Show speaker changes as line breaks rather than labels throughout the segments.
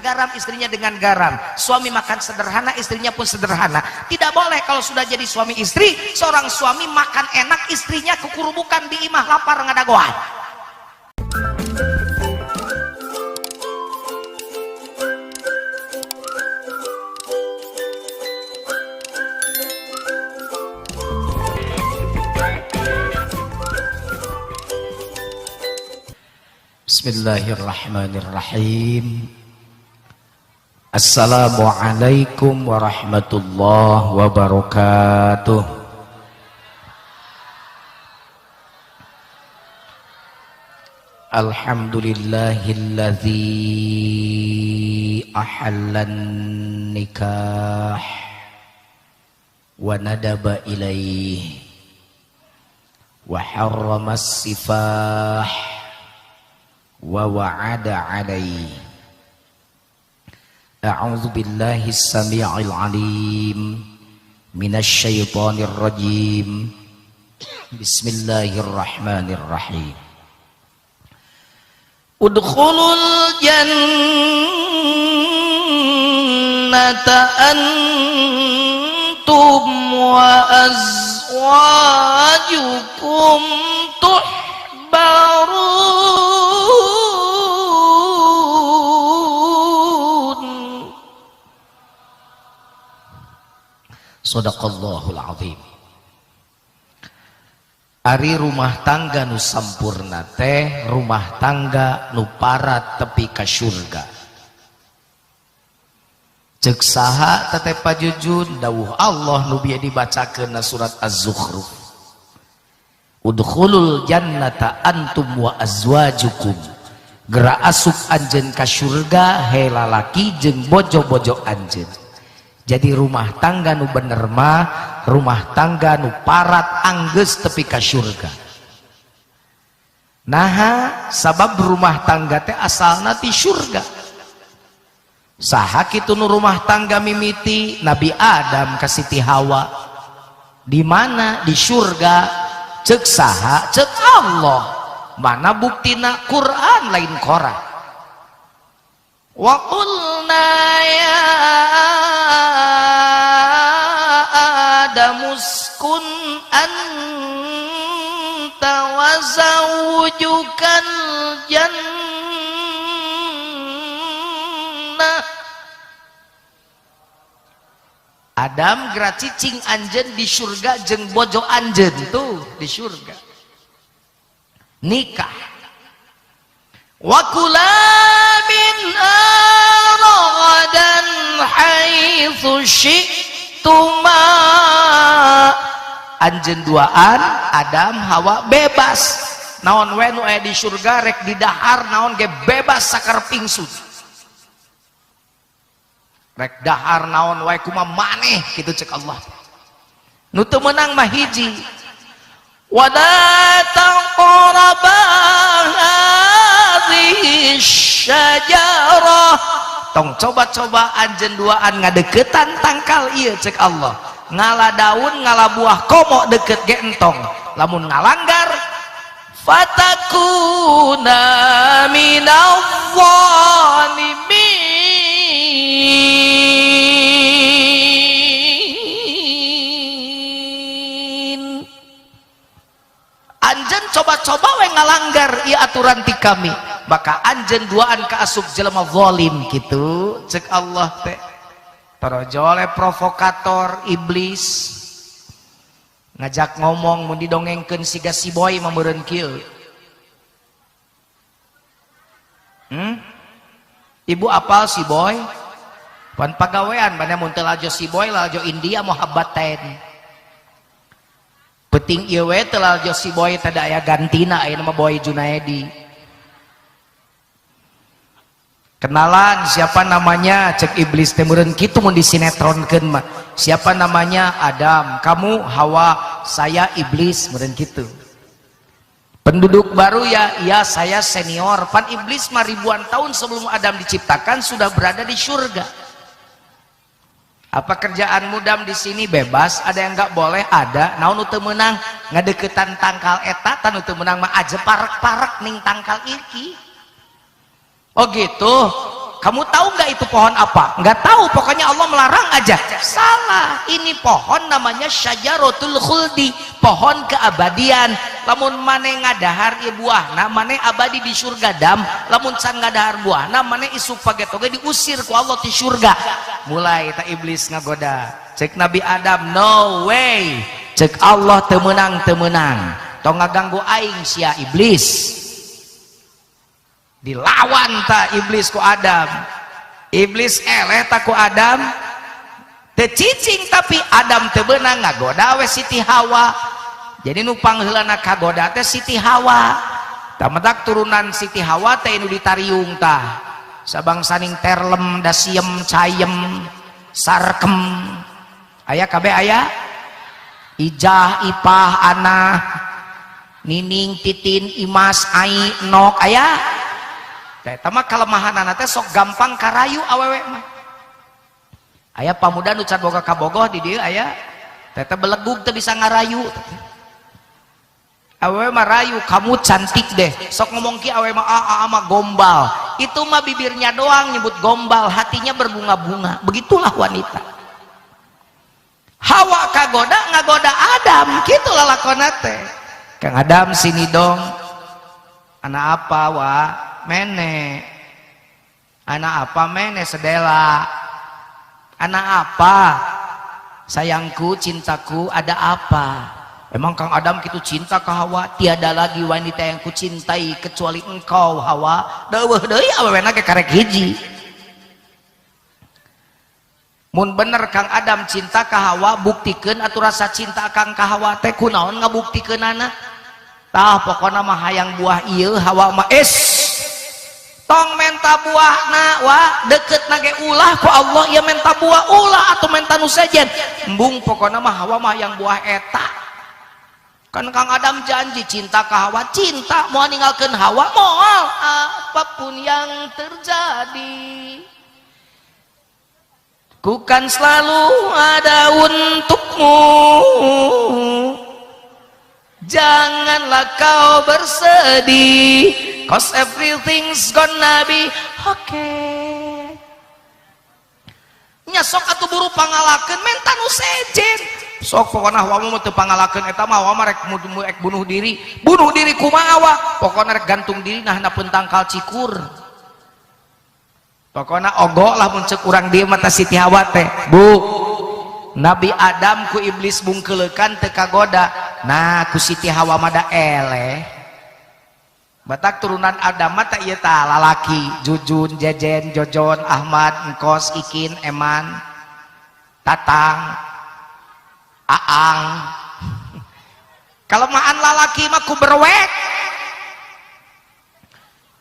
garam, istrinya dengan garam. Suami makan sederhana, istrinya pun sederhana. Tidak boleh kalau sudah jadi suami istri, seorang suami makan enak, istrinya kukurubukan di imah lapar ngadagoan. Bismillahirrahmanirrahim. Assalamualaikum warahmatullahi wabarakatuh. Alhamdulillahilladzi ahallan nikah wa nadaba ilaih wa harramas sifah wa wa'ada alaihi. A'udzu billahi as-sami'il 'alim minasy syaithanir rajim. Bismillahirrahmanirrahim. Udkhulul jannata antum wa azwajukum tuhbarun. Shadaqallahul azim. Ari rumah tangga nu sampurna teh rumah tangga nu parat tepi ka surga. Ceuk saha teteh pajujun dawuh Allah nu bieu dibacakeun surat Az-Zukhruf. Udkhulul jannata antum wa azwajukum. Gera asup anjeun ka surga he lalaki jeung bojo-bojo anjeun. Jadi rumah tangga nu bener mah rumah tangga nu parat anggeus tepi ka surga. Naha sabab rumah tangga teh asalna ti surga. Saha kitu nu rumah tangga mimiti Nabi Adam ka Siti Hawa. Di mana? Di surga. Ceuk saha? Ceuk Allah. Mana buktina? Quran lain Quran. Wa qulna ya Adamuskun anta wa zawjukal jannah. Adam geura cicing anjeun di surga jeung bojo anjeun tuh di surga. Nikah. Wa kula min aradan haitsu syi'tuma. Anjeun duaan Adam Hawa bebas. Naon we nu aya di surga rek di dahar naon ge bebas sakareping sud. Rek dahar naon wae kumaha maneh kitu ceuk Allah. Nu teu meunang mah hiji. Wala taqraba hadhihi syajarah. Tong coba-coba anjeun duaan ngadeuketan tangkal ieu ceuk Allah. Ngala daun ngala buah komo deket ge entong. Lamun ngalanggar fatakuna minadh dhalimin. Anjeun coba-coba we ngalanggar ieu aturan ti kami, maka anjeun duaan ka asup jelema zalim kitu ceuk Allah teh. Tarojole provokator iblis ngajak ngomong mun didongengkeun siga si boy mah meureun kieu. Ibu apal si boy? Pan pagawean bana mun teu lajo si boy lajo India muhabbaten. Penting ieu we teu lajo si boy teh da aya gantina aya nama Boy Junaedi. Kenalan siapa namanya cek iblis teh meureun kitu mun disinetronkeun mah. Siapa namanya? Adam. Kamu Hawa, saya iblis meureun kitu. Penduduk baru ya, iya saya senior. Pan iblis mah ribuan tahun sebelum Adam diciptakan sudah berada di surga. Apa kerjaan mudam di sini? Bebas. Ada yang nggak boleh? Ada. Naon teu meunang ngadeukeutan tangkal eta, tan teu meunang mah aja parek-parek ning tangkal iki. Oh gitu. kamu tahu nggak itu pohon apa? Nggak tahu, pokoknya Allah melarang aja. Salah, ini pohon namanya syajaratul khuldi, pohon keabadian. Lamun mane ngadahar ieu buahna mane abadi di surga dam, lamun can ngadahar buahna mane isuk pagetoge diusir ku Allah di surga. Mulai ta iblis ngagoda. Cek Nabi Adam, no way. Cek Allah teu meunang tong ngaganggu aing sia iblis. Dilawan ta iblis ku Adam. Iblis eleh ta ku Adam, teu cicing tapi Adam teu beunang ngagoda we Siti Hawa. Jadi nu pangheulana kagoda teh Siti Hawa. Tamadak turunan Siti Hawa teh nu ditariung tah sabangsaning terlem da siem cayem sarkem aya kabeh aya ijah ipah anah nining titin imas ai nok aya. Eta mah kalemahanana teh sok gampang karayu awewe mah. Aya pamuda nu can boga kabogoh di dieu aya teh belegug teh bisa ngarayu. Awewe mah rayu, kamu cantik deh. Sok ngomong ki awewe mah mah gombal. Itu mah bibirnya doang nyebut gombal, hatinya berbunga-bunga. Begitulah wanita. Hawa kagoda ngagoda Adam, kitu lalakonna teh. Kang Adam sini dong. Anak apa wa? Mene. Anak apa mene sedela? Anak apa? Sayangku, cintaku, ada apa? Emang Kang Adam kitu cinta ke Hawa? Tiada lagi wanita yang kucintai kecuali engkau Hawa. Deuweuh deui awewena ge karek hiji. Mun bener Kang Adam cinta ke Hawa, buktikeun atuh rasa cinta Kang ka Hawa teh kunaon ngabuktikeunana? Tah pokona mah hayang buah ieu Hawa mah tong menta buahna wa deket nage ulah ku Allah ya menta buah ulah atau menta nu sejen embung pokona mah Hawa mah yang buah eta. Kan Kang Adam janji cinta ke Hawa, cinta mau ninggalkeun Hawa moal apapun yang terjadi ku kan selalu ada untukmu, janganlah kau bersedih, cause everything's gonna be okay. Nya sok atuh buru pangalakeun menta nu sejen. Sok pokona Hawa mah teu pangalakeun eta mah Hawa mah rek bunuh diri. Bunuh diri kumaha wa? Pokona rek gantung diri nah handapun tangkal cikur. Pokona ogo lah mun ceuk urang dieu mah Siti Hawa teh. Bu, Nabi Adam ku iblis bungkeulekan teu kagoda. Nah ku Siti Hawa mah da eleh. Batak turunan Adam mah teh ieu tah lalaki, Jujun, Jejen, Jojon, Ahmad, Engkos, Ikin, Eman, Tatang, Aang. Kelemahan lalaki mah ku berwek.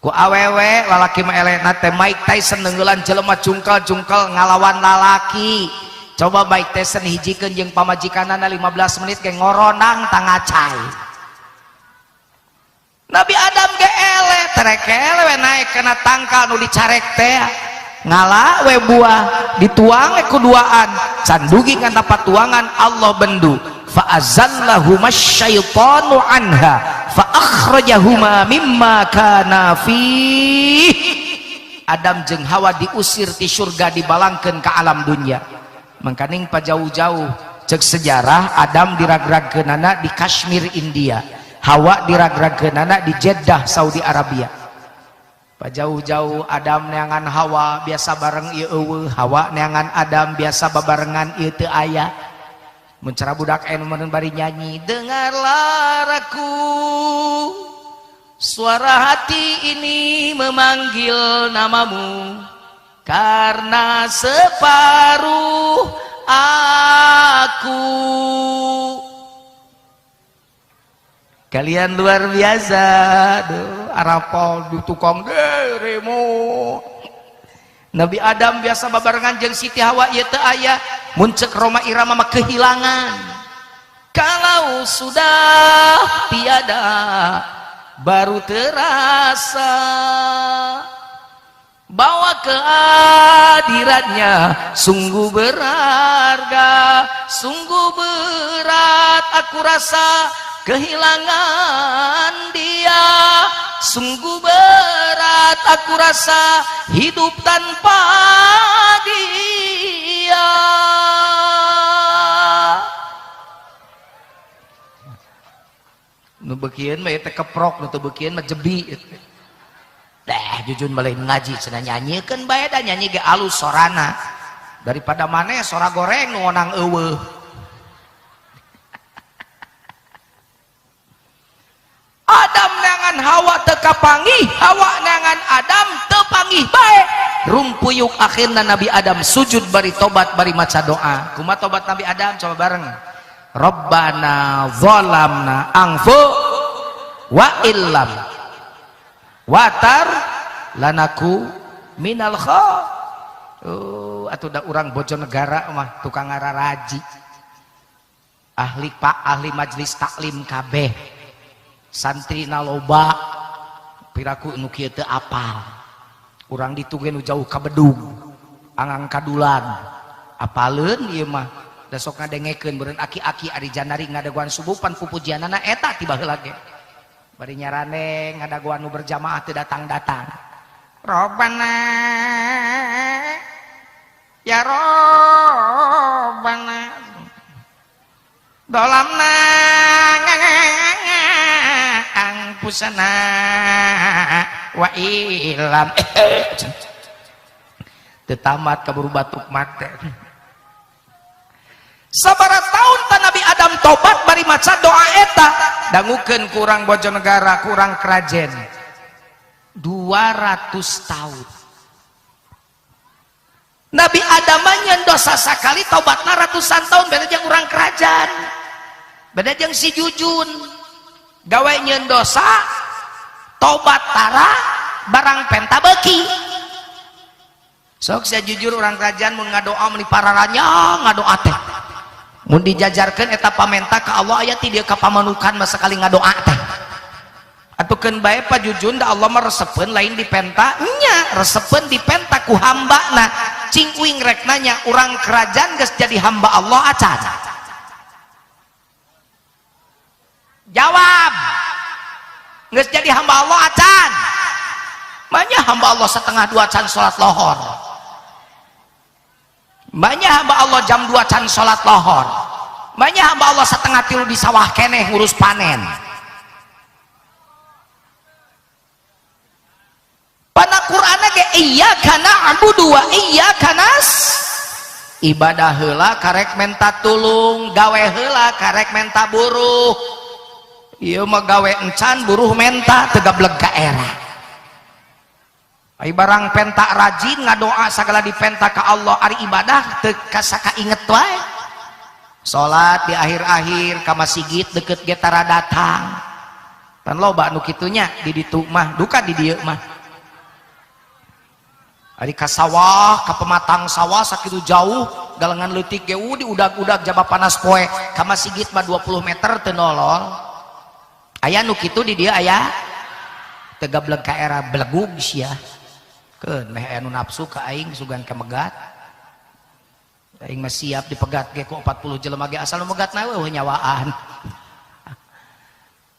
Ku awewe lalaki mah elehna teh Mike Tyson neungeulan jelema jungkel-jungkel ngalawan lalaki. Coba Mike Tyson hijikeun jeung pamajikanana 15 menit ge ngoronang tangacai. Nabi Adam ge eleh terekele we naik kana tangkal nu dicarek teh ngala we buah dituang we kuduaan can dugi kana patuangan Allah bendu fa azallahuma syaitanu anha fa akhrajahuma mimma kana fi. Adam jeung Hawa diusir ti surga dibalangkeun ka alam dunya. Mangkaning pajauh-jauh cek sejarah Adam diragragkeunana di Kashmir India, Hawa diragragkeunana di Jeddah Saudi Arabia. Pajauh-jauh Adam neangan Hawa biasa bareng ieu eueuh, Hawa neangan Adam biasa babarengan ieu teu aya. Mun cara budak anu meureun bari nyanyi, dengarlah aku suara hati ini memanggil namamu karena separuh aku. Kalian luar biasa. Duh, arapol di tukang remo. Nabi Adam biasa babarengan jeung Siti Hawa ieu teu aya. Mun ceuk Roma Irama mah kehilangan. Kalau sudah tiada baru terasa bahwa kehadirannya sungguh berharga, sungguh berat aku rasa kehilangan dia. Sungguh berat aku rasa hidup tanpa dia. Nu beukeun mah teh keprok, nu teu beukeun mah jebi. Jujun balain ngaji cenah nyanyikeun bae da nyanyi ge alus sorana. Daripada maneh sora goreng nu onang eueuh. Adam neangan Hawa teu kapanggih, Hawa neangan Adam teu panggih bae. Rumpuyuk akhirna Nabi Adam sujud bari tobat bari maca doa. Kumaha tobat Nabi Adam coba bareng. Rabbana zalamna anfu wa illam watar lanaku minal kha. Atuh da urang Bojonegara mah tukang ngararaji. Ahli majelis taklim kabeh. Santri naloba piraku nu kieu teu apal. Urang ditu ge nu jauh ka Bedung, angang kadulan. Apaleun ieu mah da sok ngadengekeun beureun aki-aki ari janari ngadaguan subuh pan pupujianana eta tiba heula ge. Bari nyarane ngadaguan nu berjamaah teu datang-datang. Robbana ya Robbana dolamna angpusana wa ilam teu tamat kaburu batuk mate. Sabaraha taun ta Nabi Adam tobat bari maca doa eta dangukeun ku urang Bojonegara, ku urang Krajen 200 tahun. Nabi Adam nyen dosa sakali tobatna ratusan tahun, beda jeung urang Krajan, beda jeung si Jujun gawe nyen dosa tobat tara barang penta beuki. Sok sia jujur urang Krajan mun ngadoa mun dipararanya ngadoa teh mun dijajarkeun eta pamenta ka Allah aya ti dieu kapamanukan mah sakali ngadoa teh. Atukeun bae Pak Jujun da Allah mah resepeun lain di penta nya, resepeun di penta ku hambana. Cing uing rek nanya urang Krajan geus jadi hamba Allah acan. Jawab. Geus jadi hamba Allah acan. Banyak hamba Allah setengah 2 can salat lohor. Banyak hamba Allah jam 2 can salat lohor. Banyak hamba Allah setengah 3 di sawah keneh ngurus panen. Pada Quran ge iyyaka na'budu wa iyyaka ibadah heula karek menta tulung, gawe heula karek menta buruh. Ieu mah gawe encan buruh menta teu gablek ka era. Ai barang penta rajin ngadoa sagala dipenta ka Allah ari ibadah teu kasaka inget wae. Salat di akhir-akhir ka masjid deukeut ge tara datang. Pan loba nu kitu nya di ditu mah duka di dieu mah. Ari ka sawah, ka pematang sawah sakitu jauh, galengan leutik ge di udag-udag jaba panas poe, ka masjid mah 20 meter teu nolol. Aya nu kitu di dieu aya teu gablek ka era belegug sia. Keun meh aya nu nafsu ka aing sugan ka megat. Aing mah siap dipegat ge ku 40 jelema ge asal nu megatna weuh nyawaan.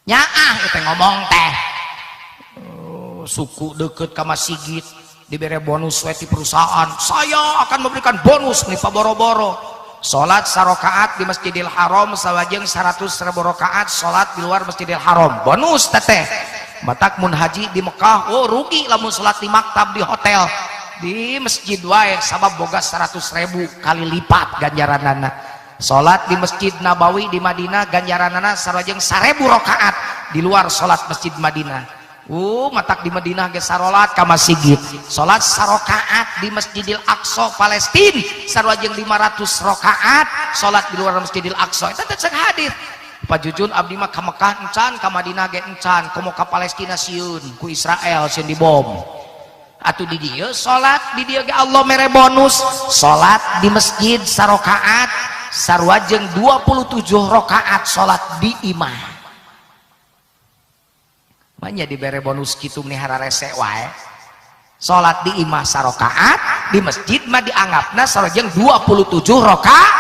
Nyaah teh ngomong teh. Suku deukeut ka masjid diberi bonus di perusahaan, saya akan memberikan bonus nih pak boro-boro. Sholat sarokaat di Masjidil Haram sawajeng 100.000 rakaat sholat di luar Masjidil Haram bonus teteh. Batak mun haji di Mekah, oh rugi lamun sholat di maktab di hotel. Di masjid wae sabab boga 100.000 kali lipat ganjaranana. Sholat di Masjid Nabawi di Madinah ganjaranana sarojeng 1.000 rakaat di luar sholat Masjid Madinah. Matak di Madinah ge sarolat ka masjid. Salat sarokaat di Masjidil Aqsa Palestina sarwajeng 500 rakaat salat di luar Masjidil Aqsa. Eta teh hadis. Pak Jujun abdi mah ka Mekah encan, ka Madinah ge encan, komo ka Palestina sieun ku Israel sieun dibom. Atuh di dieu salat di dieu ge Allah mere bonus. Salat di masjid sarokaat sarwajeng 27 rakaat salat di imah. Manya dibere bonus kitu nihara rese wae. Salat di imah sarokaat, di masjid mah dianggapna sarojeng 27 rakaat.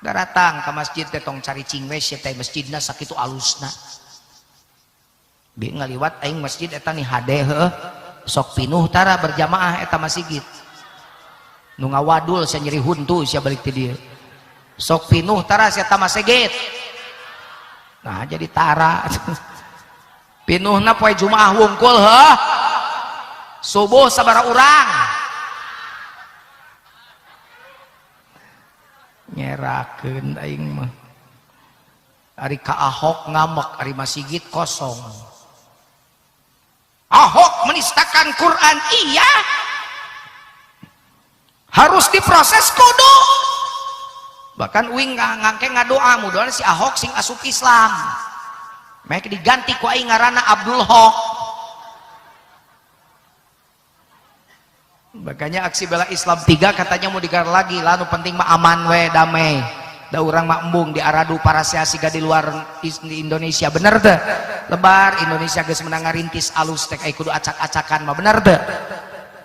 datang ke masjid teh tong cari cingwe sia teh masjidna sakitu alusna bi ngaliwat aing masjid eta nih hade heuh sok pinuh tara berjamaah eta masjid nu ngawadul sia nyeri huntu sia balik ti dieu sok pinuh tara sia eta masjid nah jadi tara pinuhna poe Jumaah wungkul heuh subuh sabaraha urang nyerakeun aing mah ari ka Ahok ngamek ari masjid kosong Ahok menistakan Quran iya harus diproses kudu bahkan uing ngangke ngadoa mudah si Ahok sing asup Islam make diganti ku aing ngaranna Abdul Hok makanya aksi bela Islam 3 katanya mau digar lagi lalu penting mah aman we damai da urang mah embung di aradu para siasiga di luar di Indonesia bener teh lebar Indonesia geus menang ngarintis alus teh ai kudu acak-acakan mah bener teh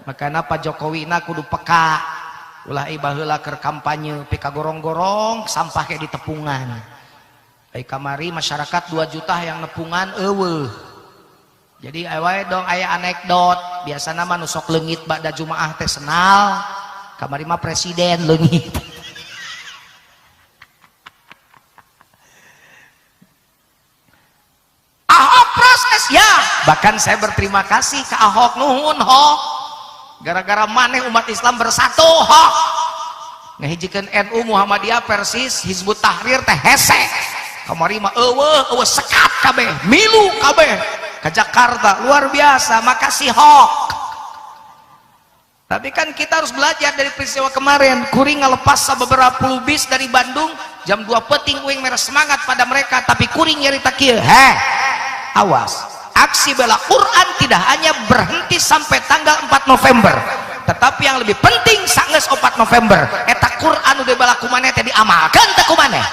makana Pak Jokowi na kudu peka ulah ai baheula keur kampanye pika gorong-gorong sampah kayak di tepungan ai kamari masyarakat 2 juta yang nepungan eueuh jadi awe dong aya anekdot biasana mah nu sok leungit bada Jumaah teh senal kamari mah presiden leungit Ahok proses ya bahkan saya berterima kasih ke Ahok nuhun Hok gara-gara maneh umat Islam bersatu Hok ngahijikeun NU Muhammadiyah Persis Hizbut Tahrir teh hese kamari mah eueuh sekat kabeh milu kabeh ke Jakarta luar biasa makasih Hok tapi kan kita harus belajar dari peristiwa kemarin kuring ngelepas beberapa puluh bis dari Bandung jam 2 peting uing merah semangat pada mereka tapi kuring nyarita kieu awas aksi bela Quran tidak hanya berhenti sampai tanggal 4 November tetapi yang lebih penting saenggeus 4 November eta Quran udah bela kumaneh teh diamalkeun teh kumaneh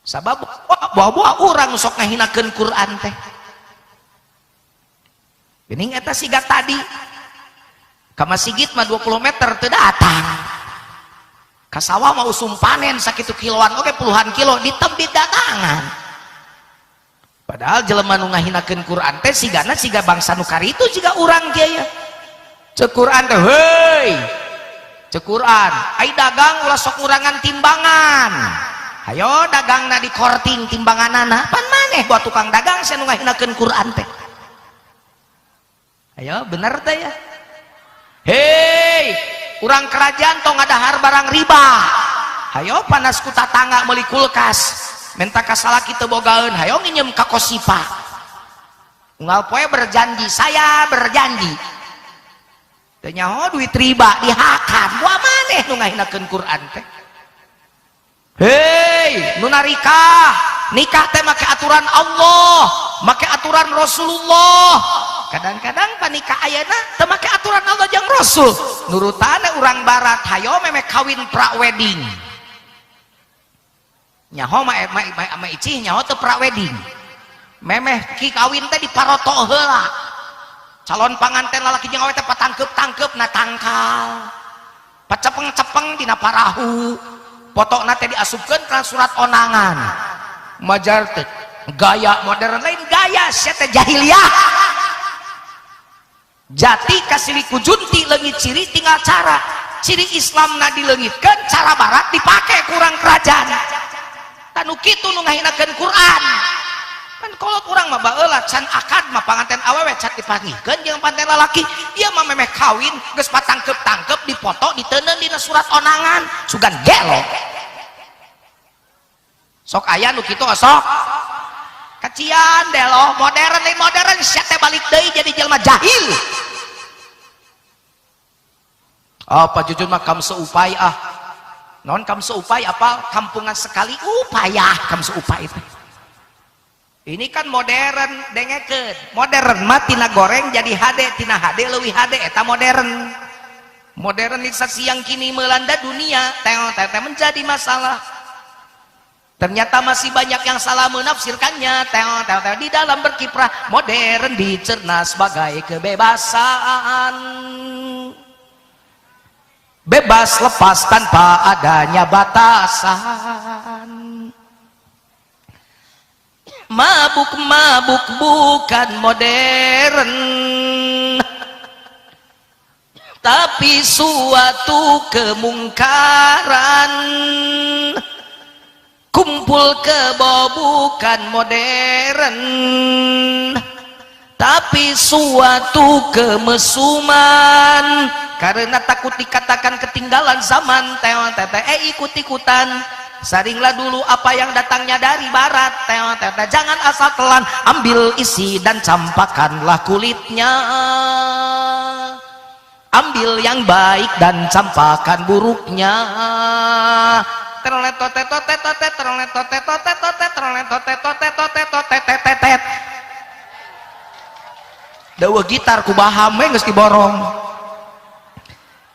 sabab bawa orang sok ngahinakeun Quran teh geuning eta siga tadi ka masjid mah 20 meter teu datang ka sawah mah usum panen sakitu kiloan oke puluhan kilo ditembit datangan padahal jelema nu ngahinakeun Quran teh sigana siga bangsa nu karitu jiga urang kieu ya ceuk Quran teh heuy ceuk Quran ai dagang ulah sok ngurangan timbangan ayo dagangna di korting timbanganana pan maneh buat tukang dagang saya nu ngahinakeun Quran teh ayo bener teh ya hei urang kerajaan tong ngadahar barang riba ayo panas ku tatangga meuli kulkas menta kasalaki teu bogaeun hayo nginjem ka Kosipa unggal poe berjanji saya berjanji teu nyaho duit riba dihakan buah maneh nu ngahinakeun Quran teh hei nu nikah teh make aturan Allah make aturan Rasulullah kadang-kadang panikah ayeuna teu make aturan Allah jeung Rasul nurutane urang barat hayo meme kawin pra-wedding nyaho mah icih nyaho teu pra-wedding memeh ki kawin teh diparoto heula calon panganten lalaki jeung awewe teh patangkeup na tangkal pacepeng-cepeng dina parahu fotona teh diasupkeun ka surat onangan majar teh gaya modern lain gaya sia teh jahiliyah jati kasiliku junti leungit ciri tinggal cara ciri Islam na dileungitkeun cara barat dipake kurang kerajaan tanu kitu nu ngahinakeun Quran kan kolot urang mah baheula can akad mah panganten awewe can dipangihkeun jeung panten lalaki ieu mah memeh kawin geus patangkeup-tangkeup dipoto diteuneun dina surat onangan sugan gelo sok aya nu kitu sok kacian deh loh modern sia teh balik deui jadi jelema jahil apa jujur mah kam seupai non kam seupai apa kampungan sekali upaya kam seupai teh ini kan modern dengekeun modern mah tina goreng jadi HD tina HD leuwih HD eta modern modernisasi yang kini melanda dunia teh menjadi masalah ternyata masih banyak yang salah menafsirkannya di dalam berkiprah modern dicerna sebagai kebebasan bebas lepas tanpa adanya batasan. Mabuk-mabuk bukan modern, tapi suatu kemungkaran. Kumpul kebo bukan modern, tapi suatu kemesuman. Karena takut dikatakan ketinggalan zaman, ikut-ikutan. Saringlah dulu apa yang datangnya dari barat, jangan asal telan, ambil isi dan campakkanlah kulitnya. Ambil yang baik dan campakkan buruknya. Dawa gitar kubaha geus diborong.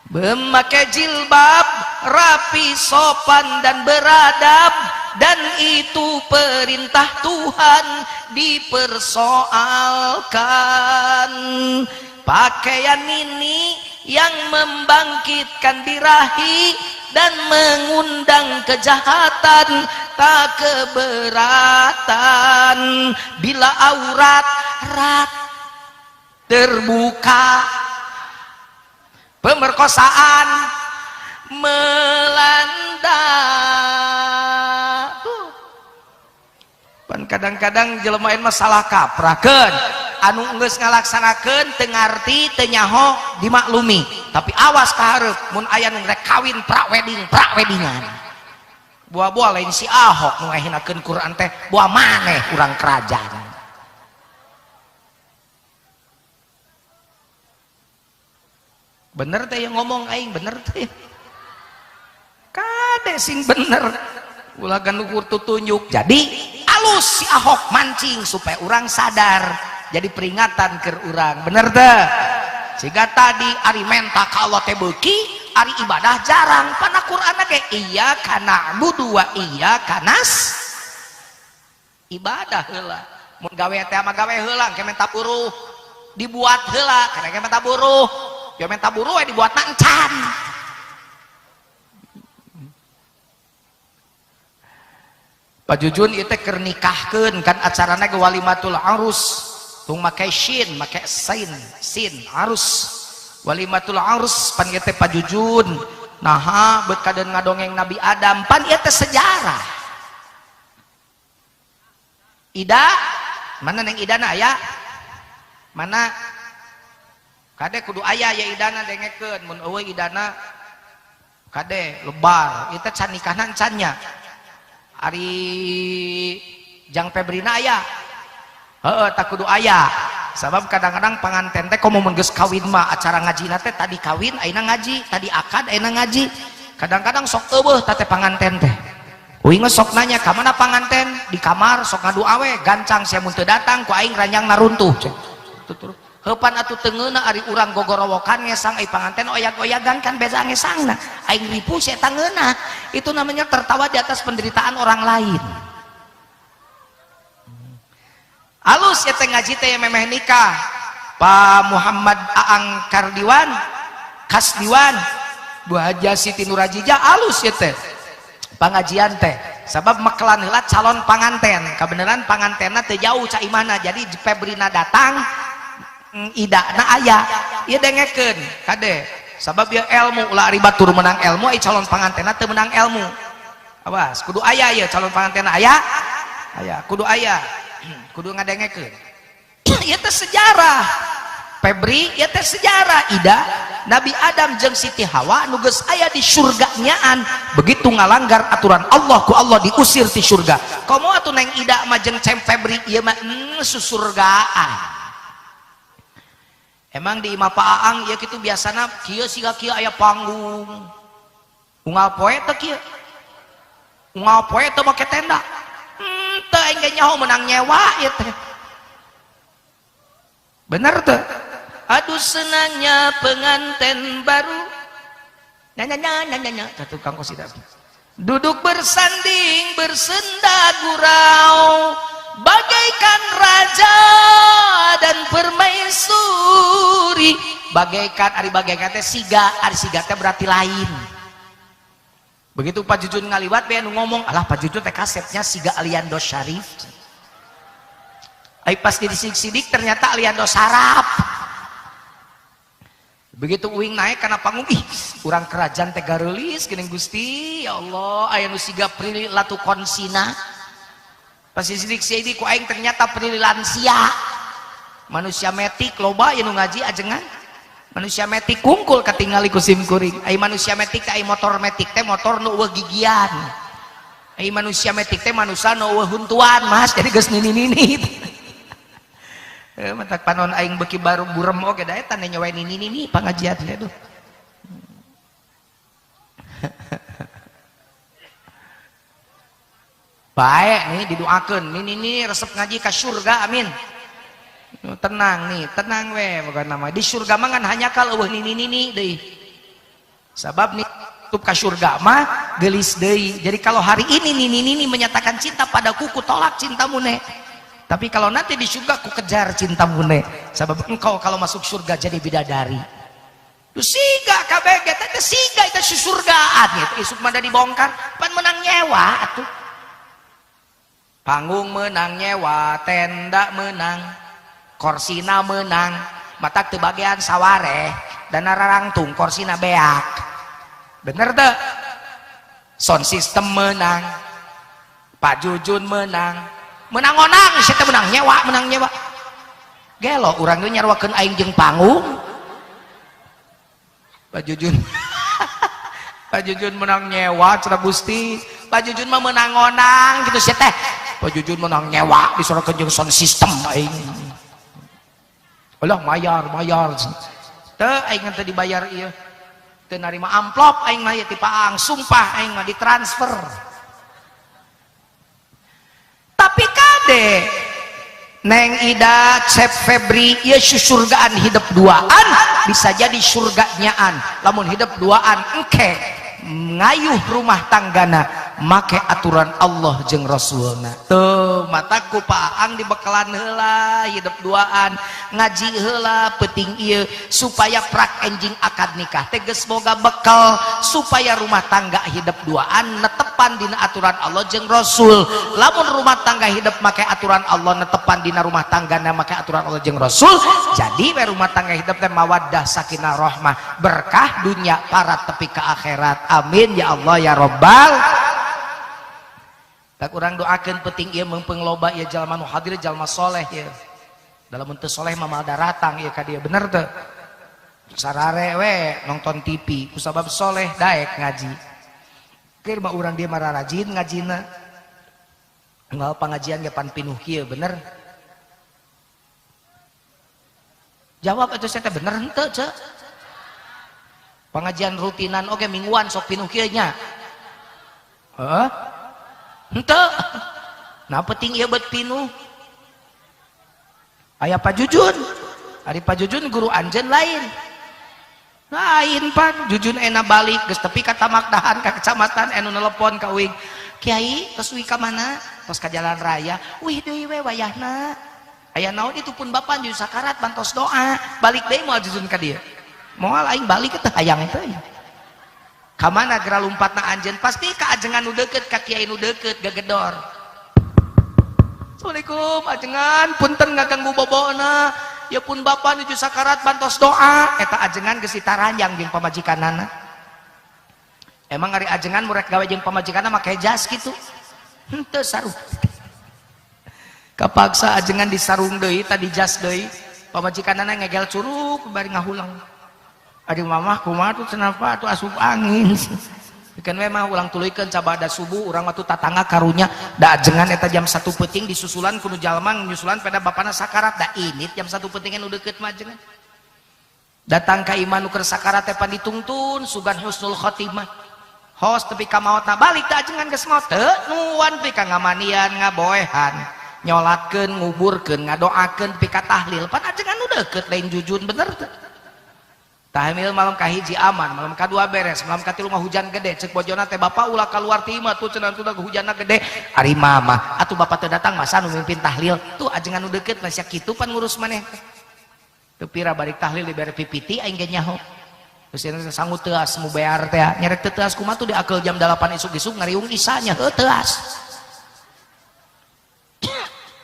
Memakai jilbab rapi, sopan dan beradab, dan itu perintah Tuhan dipersoalkan. Pakaian ini yang membangkitkan birahi dan mengundang kejahatan, tak keberatan bila aurat terbuka. Pemerkosaan melanda. Pan kadang-kadang jelema masalah kaprakeun, anu geus ngalaksanakeun teu ngarti teu nyaho dimaklumi, tapi awas ka hareup mun aya nu rek kawin pra-weddingan. Buah-buah lain si Ahok nu ngahinakeun Quran teh, buah maneh urang kerajaan. Bener teh yang ngomong aing, bener teh kade sing bener ulagan ukur tutunjuk. Jadi alus si Ahok mancing supaya orang sadar, jadi peringatan ke orang, bener teh. Sehingga tadi ari menta ka Allah teh beuki, ari ibadah jarang. Pana Qur'an ge iya kana budu wa iya kanas ibadah heula. Mun gawe teh mah gawe heula, ke menta buruh dibuat heula, kana ke menta buruh. Ya minta buru dibuat nancan. Pak Jujun itu keur nikahkeun kan acarana ge walimatul arus. Tung make shin, make sin arus. Walimatul arus pan ieu teh Pak Jujun. Naha beut kadeun ngadongeng Nabi Adam, pan ieu teh sejarah. Ida, mana neng idana aya? Mana? Kade kudu ayah ya idana dengekeun, mun eueuh idana kade lebar, itu can nikahan cannya. Ari Jang Febrina aya. Heeh, tak kudu aya. Sabab kadang-kadang panganten teh komo mun geus kawin mah acara ngajina teh tadi kawin ayeuna ngaji, tadi akad ayeuna ngaji. Kadang-kadang sok eueuh teh panganten teh. Uing sok nanya ka mana panganten? Di kamar sok ngadu awe, gancang sia mun teu datang ku aing ranjang naruntuh. Tutur. Hepan atuh tengeuna ari urang gogorowokan ngesang ai panganten oyag-oyagan kan beza ngesangna. Aing ripu sia tangeuna. Itu namanya tertawa di atas penderitaan orang lain. Alus ya teh ngaji teh memeh nikah. Pak Muhammad Aang Kardiwan, Kasdiwan, Bu Haja Siti Nurajijah alus ya teh. Pangajian teh. Sabab mekelan heula calon panganten. Kabeneran pangantenna teu jauh ca imana. Jadi Febrina datang idana aya ieu dengekeun kade sabab ieu ilmu ulah ari batur menang ilmu ai calon pangantenna teu menang ilmu. Awas kudu aya ieu calon pangantenna aya kudu aya kudu ngadengekeun. Ieu teh sejarah Febri, ieu teh sejarah Ida Nabi Adam jeung Siti Hawa nu geus aya di surga nyaan begitu ngalanggar aturan Allah ku Allah diusir ti surga. Komo atuh neng Ida mah jeung Cem Febri ieu mah susurgaan. Emang di imah Pak Aang ya gitu biasana kieu siga kieu aya panggung. Unggal poe teh kieu. Unggal poe teh make tenda. Teu aing ge nyaho menang nyewa ieu teh. Bener teh. Aduh senangnya penganten baru. Nya satu Kang Kosida. Duduk bersanding bersenda gurau bagaikan raja dan permaisuri bagaikan ari bagaikan teh siga, ari siga teh berarti lain. Begitu Pak Jujun ngaliwat be anu ngomong, alah Pak Jujun teh kasepnya siga Aliando Syarif. Ai pas disidik-sidik ternyata Aliando Sarap. Begitu uing naik karena panggung, ih urang kerajaan teh gareulis geuning Gusti, ya Allah, aya nu siga Prilly Latukonsina. Pas disidik-sidik ku aing ternyata Prilly lansia. Manusia metik loba aya nu ngaji ajengan. Manusia metik kungkul katingali ku sim kuring. Ai manusia metik teh ai motor metik teh motor nu eueuh gigian. Ai manusia metik teh manusia nu eueuh huntuan, Mas. Jadi geus nini-nini. Matak panon aing beuki baru burem oge da eta nyowain nini-nini pangajian teh aduh. Baik nih didoakeun nini-nini resep ngaji ka surga amin. Tenang nih, tenang we bukan nama di surga mah hanya kalau nini deui. Sabab nih tutup ka surga mah geulis deui. Jadi kalau hari ini nini menyatakan cinta padaku, ku tolak cintamu nek. Tapi kalau nanti di surga ku kejar cintamu nek. Sabab engkau kalau masuk surga jadi bidadari. Lu siga kabeh teh siga itu surgaan gitu. Isuk mah dibongkar pan menang nyewa atuh. Panggung menang nyewa, tenda menang. Korsina menang, matak teu bagian sawareh dan rarangtung korsina beak. Bener teu? Sound system menang, Pak Jujun menang, menang onang, siapa menang nyewa. Gelo urang ge nyarwakeun aing jeung panggung. Pak Jujun Pak Jujun menang nyewa cenah Gusti. Pak Jujun mah menang onang gitu sia teh. Pak Jujun menang nyewa disorongkeun jeung sound system aing. Allah mayar teu aing teh dibayar ieu teu narima amplop aing mah ti paang sumpah aing mah ditransfer. Tapi kade Neng Ida Cep Febri ieu surgaan hidup duaan bisa jadi surga nyaan lamun hidup duaan engke ngayuh rumah tanggana make aturan Allah jeung Rasulna. Tuh mataku paang dibekalan heula hidup duaan ngaji heula penting ieu supaya prak enjing akad nikah teh geus boga bekal supaya rumah tangga hidup duaan netepan dina aturan Allah jeung Rasul. Lamun rumah tangga hidup make aturan Allah netepan dina rumah tanggana make aturan Allah jeung Rasul, jadi we rumah tangga hidup teh mawaddah sakinah rahmah berkah dunia parat tepi ke akhirat. Amin ya Allah ya Rabbal. Tak urang doakeun penting ieu meungpeung loba ieu jalma nu hadir jalma soleh ieu. Dalam bentuk soleh mah malda ratang ieu ka dieu bener teu? Sarare we nonton TV kusabab soleh daek ngaji. Keur mah urang dia mah rajin ngajina. Enggal pangajian ge pan pinuh kieu bener? Jawab atuh saya teh bener henteu ce? Pengajian rutinan oke mingguan sok pinuh kieu nya. Heeh? Henteu. Nah penting ieu beut pinuh. Aya Pak Jujun. Ari Pak Jujun guru anjeun lain. Lain pan Jujun ena balik geus tepi ka Tamakdahan ka kecamatan anu nelepon ka uing. Kiai tos uing ka mana? Tos ka jalan raya. Wih deui we wayahna. Aya naon itu pun bapan di sakarat bantos doa. Balik deui moal Jujun ka dieu. Moal aing balik teh hayang teh. Ka mana geura lompatna anjeun pasti ka ajengan nu deukeut ka kiai nu deukeut gagedor. Assalamualaikum ajengan punten ngaganggu bobona. Ya pun bapak nuju sakarat bantos doa eta ajengan geus ditaranjang jeung pamajikanana. Emang ari ajengan murek gawe jeung pamajikanana make jas kitu? Henteu sarung. Kapaksa ajengan disarung deui tadi jas deui. Pamajikanana ngegel curug bari ngahulang. Adi mamah kumaha tuh cenapa tuh asup angin. Kan we mah ulang tuluykeun cabada subuh urang mah tuh tatangga karunya da ajengan eta jam 1 peuting disusulan kudu jalma nyusulan pada bapana sakarat da init jam 1 peuting nu deukeut mah ajengan. Datang ka iman nu keur sakarat teh pan ditungtun sugan husnul khotimah. Hos tepi ka maotna balik da ajengan geus maot teu nuan pi ka ngamanian ngaboehan nyolatkeun nguburkeun ngadoakeun pi ka tahlil pan ajengan nu deukeut lain Jujun bener teu. Tahmil malam kahiji aman, malam kadua beres, malam katilu mah hujan gede. Cek bojona teh bapak ulah keluar ti imah tuh cenah tuh hujanna gede. Ari mama, atuh bapak teh datang masa nu mimpin tahlil. Tuh ajengan nu deukeut mah sia kitu pan ngurus maneh teh. teu pira bari tahlil dibere pipiti aing ge nyaho terus sanggup teuas mu bear teh nyerek teu teuas kumaha tuh diakeul jam 8 isuk-isuk ngariung isanya heuh teuas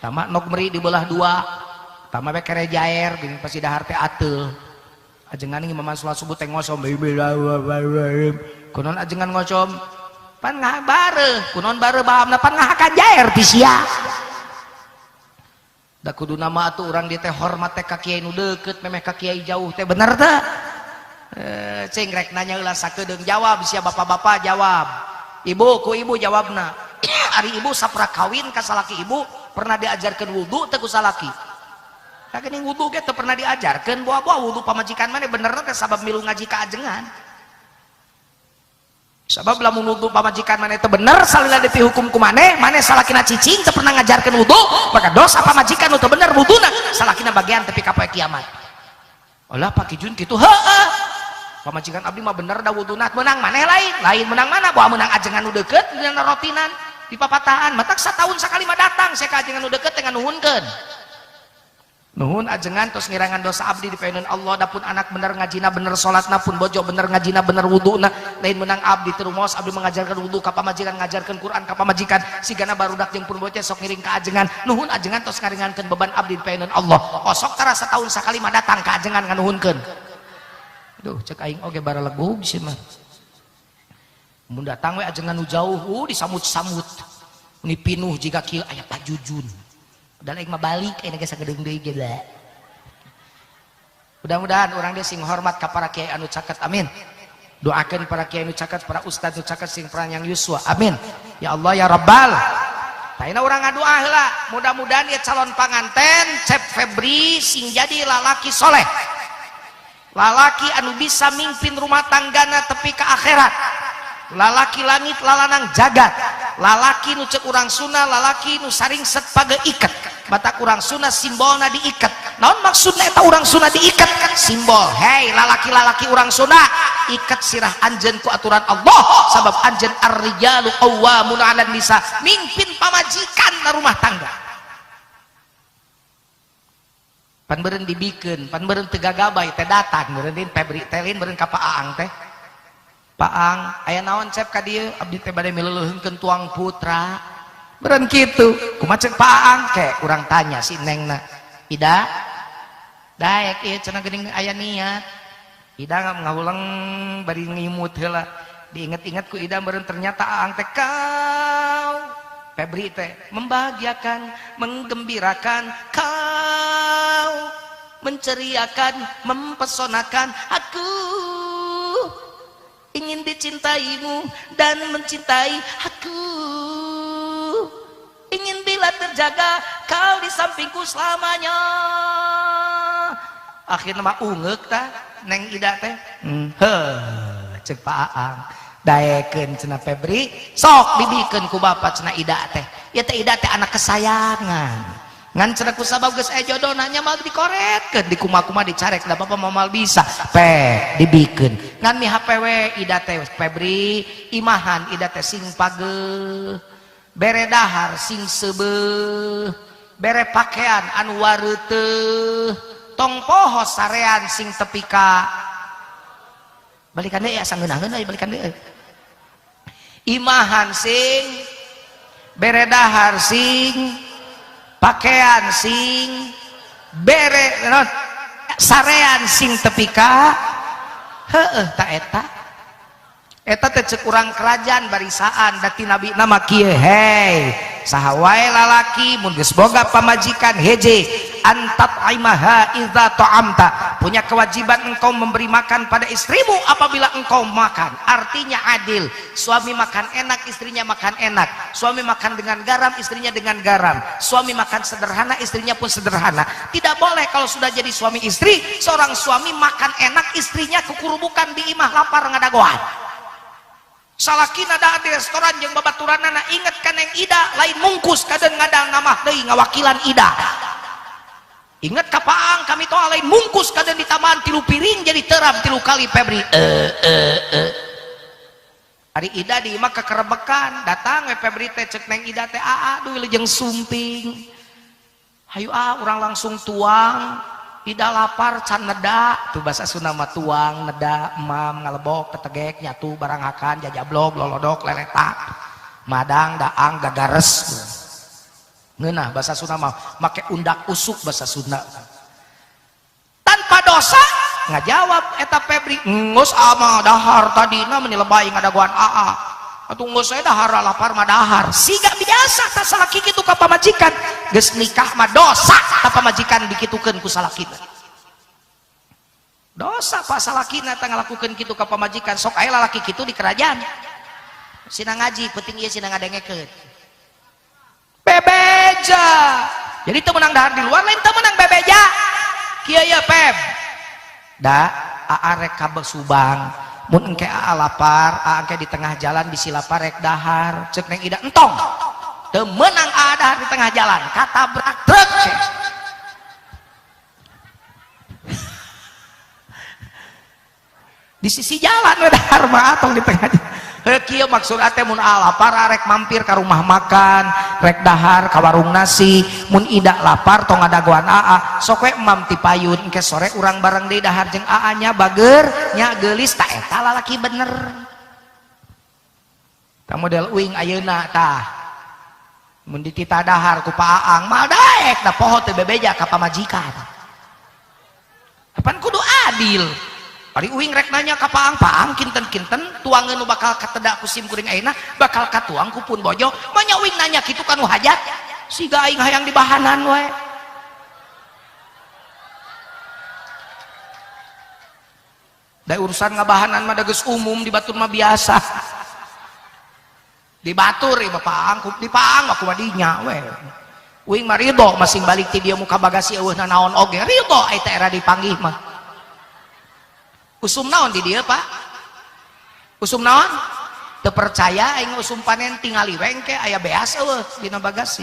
tama nok meri dibelah dua tama we kere jaer geuning pasti dahar teh ateul ajengan ieu mama salat subuh teh ngosom kunaon ajengan ngosom pan ngah bareuh kunaon bareuh bahamna pan ngahakan jaer ti sia da kudu nama atuh urang di teh hormat teh ka kiai nu deukeut memeh ka kiai jauh teh bener teh cing rek nanya heula sakedeung jawab sia bapak-bapak jawab ibu ku ibu jawabna ari ibu sapra kawin ka salaki ibu pernah diajarkeun wudu teh ku salaki da geuning wudu ge teu pernah diajarkeun boa-boa wudu pamajikan maneh benerna teh sabab milu ngaji ka ajengan sabab lamun wudu pamajikan maneh teu bener salila dipihukum ku maneh salakina cicing teu pernah ngajarkeun wudu maka dosa pamajikan nu teu bener wuduna salakina bagian tepi ka poe kiamat. Olah Pak Kijun kitu heueuh pamajikan abdi mah bener da wuduna menang maneh lain menang mana boa menang ajengan nu deukeut dina rotinan di papatahan matak sataun sakali mah datang saya ka ajengan nu deukeut teh nganuhunkeun nuhun ajengan tos ngirangan dosa abdi dipaeunkeun Allah dapun anak bener ngajina bener salatna pun bojo bener ngajina bener wuduna lain menang abdi teu rumaos abdi mengajarkan wudu ka pamajikan ngajarkeun Quran ka pamajikan sigana barudak jeung pun bocah sok ngiring ka ajengan nuhun ajengan tos ngaringankeun beban abdi dipaeunkeun Allah osok tara sataun sakali mah datang ka ajengan nganuhunkeun duh cek aing oge baralegug sih mah mun datang we ajengan nu jauh disamut-samut ni pinuh jiga kieu aya Pak Jujun dan aing mah balik aing geus sagedeung deui ge da. Mudah-mudahan urang dia sing hormat ka para kiai anu caket amin. Doakeun para kiai anu caket, para ustaz anu caket sing peranyang yuswa amin. Ya Allah ya Rabbal. Taina urang ngadoa heula, mudah-mudahan ieu calon panganten Cep Febri sing jadi lalaki soleh. Lalaki anu bisa mimpin rumah tanggana tepi ka akhirat. Lalaki langit lalanang jagat. Lalaki nu cek urang Sunda lalaki nu saring set page iket batak urang Sunda simbolna diiket naon maksudna eta urang Sunda diiket simbol hei lalaki-lalaki urang Sunda iket sirah anjeun ku aturan Allah sabab anjeun ar-rijalu qawwamuna 'alan nisa mimpin pamajikan na rumah tangga pan beureun dibikeun pan beureun teu gagabay teh datang beureun Febri telin beureun ka Paang teh Paang aya naon Cep ka dieu abdi teh bade mileuleungkeun tuang putra beureun kitu kumaha ceuk Paang ke urang tanya si nengna Ida daek ieu cenah geuning aya niat Ida ngawulang bari ngimut heula diinget-inget ku Ida beureun ternyata Aang teh kau Febri teh membahagiakan menggembirakan kau menceriakan mempesonakan aku ingin dicintaimu dan mencintai aku ingin bila terjaga kau di sampingku selamanya akhirnya mah ungeuk tah neng Ida teh ceuk Paang daekeun cenah Febri sok dibikeun ku bapa cenah Ida teh ieu teh Ida teh anak kesayangan ngan cenah ku sabab geus aya jodohna nya mah dikoretkeun di kumaha-kumaha dicarek da bapa momal bisa dibikeun ngan mi HPW Ida teh Febri imahan Ida teh sing pageuh bere dahar sing seubeuh bere pakaian anu wareuteuh tong poho sarean sing tepi ka balikan deui asa ngeunaheun aya balikan deui imahan sing bere dahar sing pakaian sing bere sarean sing tepi ka heueuh ta eta teh ceuk urang kerajaan barisaan dati nabi nama kieu hei saha wae lalaki mun geus boga pamajikan heje antat aimaha idza ta'amta punya kewajiban engkau memberi makan pada istrimu apabila engkau makan artinya adil suami makan enak istrinya makan enak suami makan dengan garam istrinya dengan garam suami makan sederhana istrinya pun sederhana tidak boleh kalau sudah jadi suami istri seorang suami makan enak istrinya kukurubukan di imah lapar ngadagoan salakina da di restoran jeung babaturanana inget ka neng Ida lain mungkus kadeun ngadang nama deui ngawakilan Ida inget ka Paang kami toa lain mungkus kadeun di taman 3 piring jadi teram 3 kali Febri ari Ida di imah kekerebekan datang we Febri teh ceuk neng Ida teh aa duh jeung sumping hayu urang langsung tuang ida lapar can neda tuh bahasa Sunda mah tuang neda emam ngalebok ketegek nyatu barang hakan jajablog lolodok leletak madang daang gagares ngeunah bahasa Sunda mah make undak usuk bahasa Sunda tanpa dosa ngajawab eta Febri ngus ama dahar tadina menilebay ngadaguan aa atuh ngus saya dahar lapar mah dahar siga biasa tak salaki kitu ka pamajikan geus nikah mah dosa ka pamajikan dikitukeun ku salakina dosa pak salakina teh ngalakukeun kitu ka pamajikan sok aya lalaki kitu di kerajaan sina ngaji penting ieu sina ngadengekeun bebeja jadi teu menang dahar di luar lain teu menang bebeja kieu ya Peb da aa rek ka Subang mun engke aa lapar aa engke di tengah jalan bisi lapar rek dahar ceuk neng ida entong teu meunang aa dahar di tengah jalan katabrak truk di sisi jalan we dahar mah atong di tengah jalan kieu maksud teh mun lapar rek mampir ka rumah makan rek dahar ka warung nasi mun ida lapar tong ngadagoan aa sok we emam ti payun engke sore urang bareng deui dahar jeung aa nya bager nya geulis ta eta lalaki bener ta model uing ayeuna tah mun ditita dahar ku Pa Aang mal daek da poho teu bebeja ka pamajikan kapan kudu adil. Ari uing rek nanya ka Paang, Paang kinten-kinten tuangeun nu bakal kateda ku sim kuring ayeuna bakal katuang ku pun bojo. Manya uing nanya kitu kanu hajat. Siga aing hayang dibahanan we. Da urusan ngabahanan mah da geus umum di batur mah biasa. Di batur ieu Paang, di Paang aku mah dinya we. Uing mah ridho masing balik ti dieu muka bagasi eueuhna naon oge. Ridho ai teh era dipanggih mah. Usum naon di dia Pak? Usum naon? Teu percaya aing usum panen tingali wengke aya beas eueuh dina bagasi.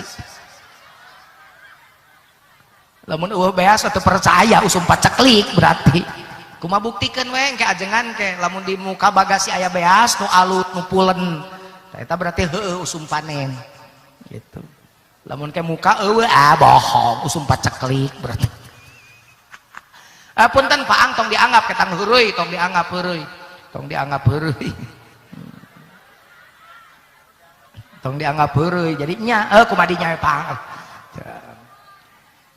Lamun eueuh beas teu percaya usum paceklik berarti. Kumaha buktikeun we engke ajengan ke lamun di muka bagasi aya beas nu alut nu pulen. Eta berarti heueuh usum panen. Gitu. Lamun ke muka eueuh bohong usum paceklik berarti. Punten Paang tong dianggap ketang heureui, tong dianggap heureui. Tong dianggap heureui. Tong dianggap heureui. Jadi nya kumaha dinya Paang.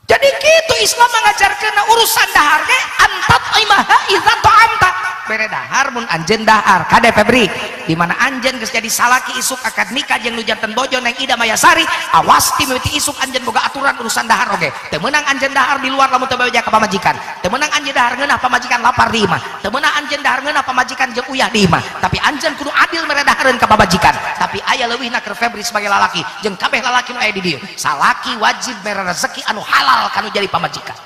Jadi kitu Islam mengajarkeun urusan dahar ge antat aimaha idza ta'amta. Bere dahar mun anjeun dahar. Kade Febri, di mana anjeun geus jadi salaki isuk akad nikah jeung nu janten bojo neng Ida Mayasari, awas ti mimiti isuk anjeun boga aturan urusan dahar oge. Teu meunang anjeun dahar di luar lamun teu bebeja ka pamajikan. Teu meunang anjeun dahar ngeunah pamajikan lapar di imah. Teu meunang anjeun dahar ngeunah pamajikan jeung uyah di imah. Tapi anjeun kudu adil mere dahareun ka pamajikan. Tapi aya leuwihna keur Febri sebagai lalaki jeung kabeh lalaki nu aya di dieu. Salaki wajib mere rezeki anu halal kanu jadi pamajikan.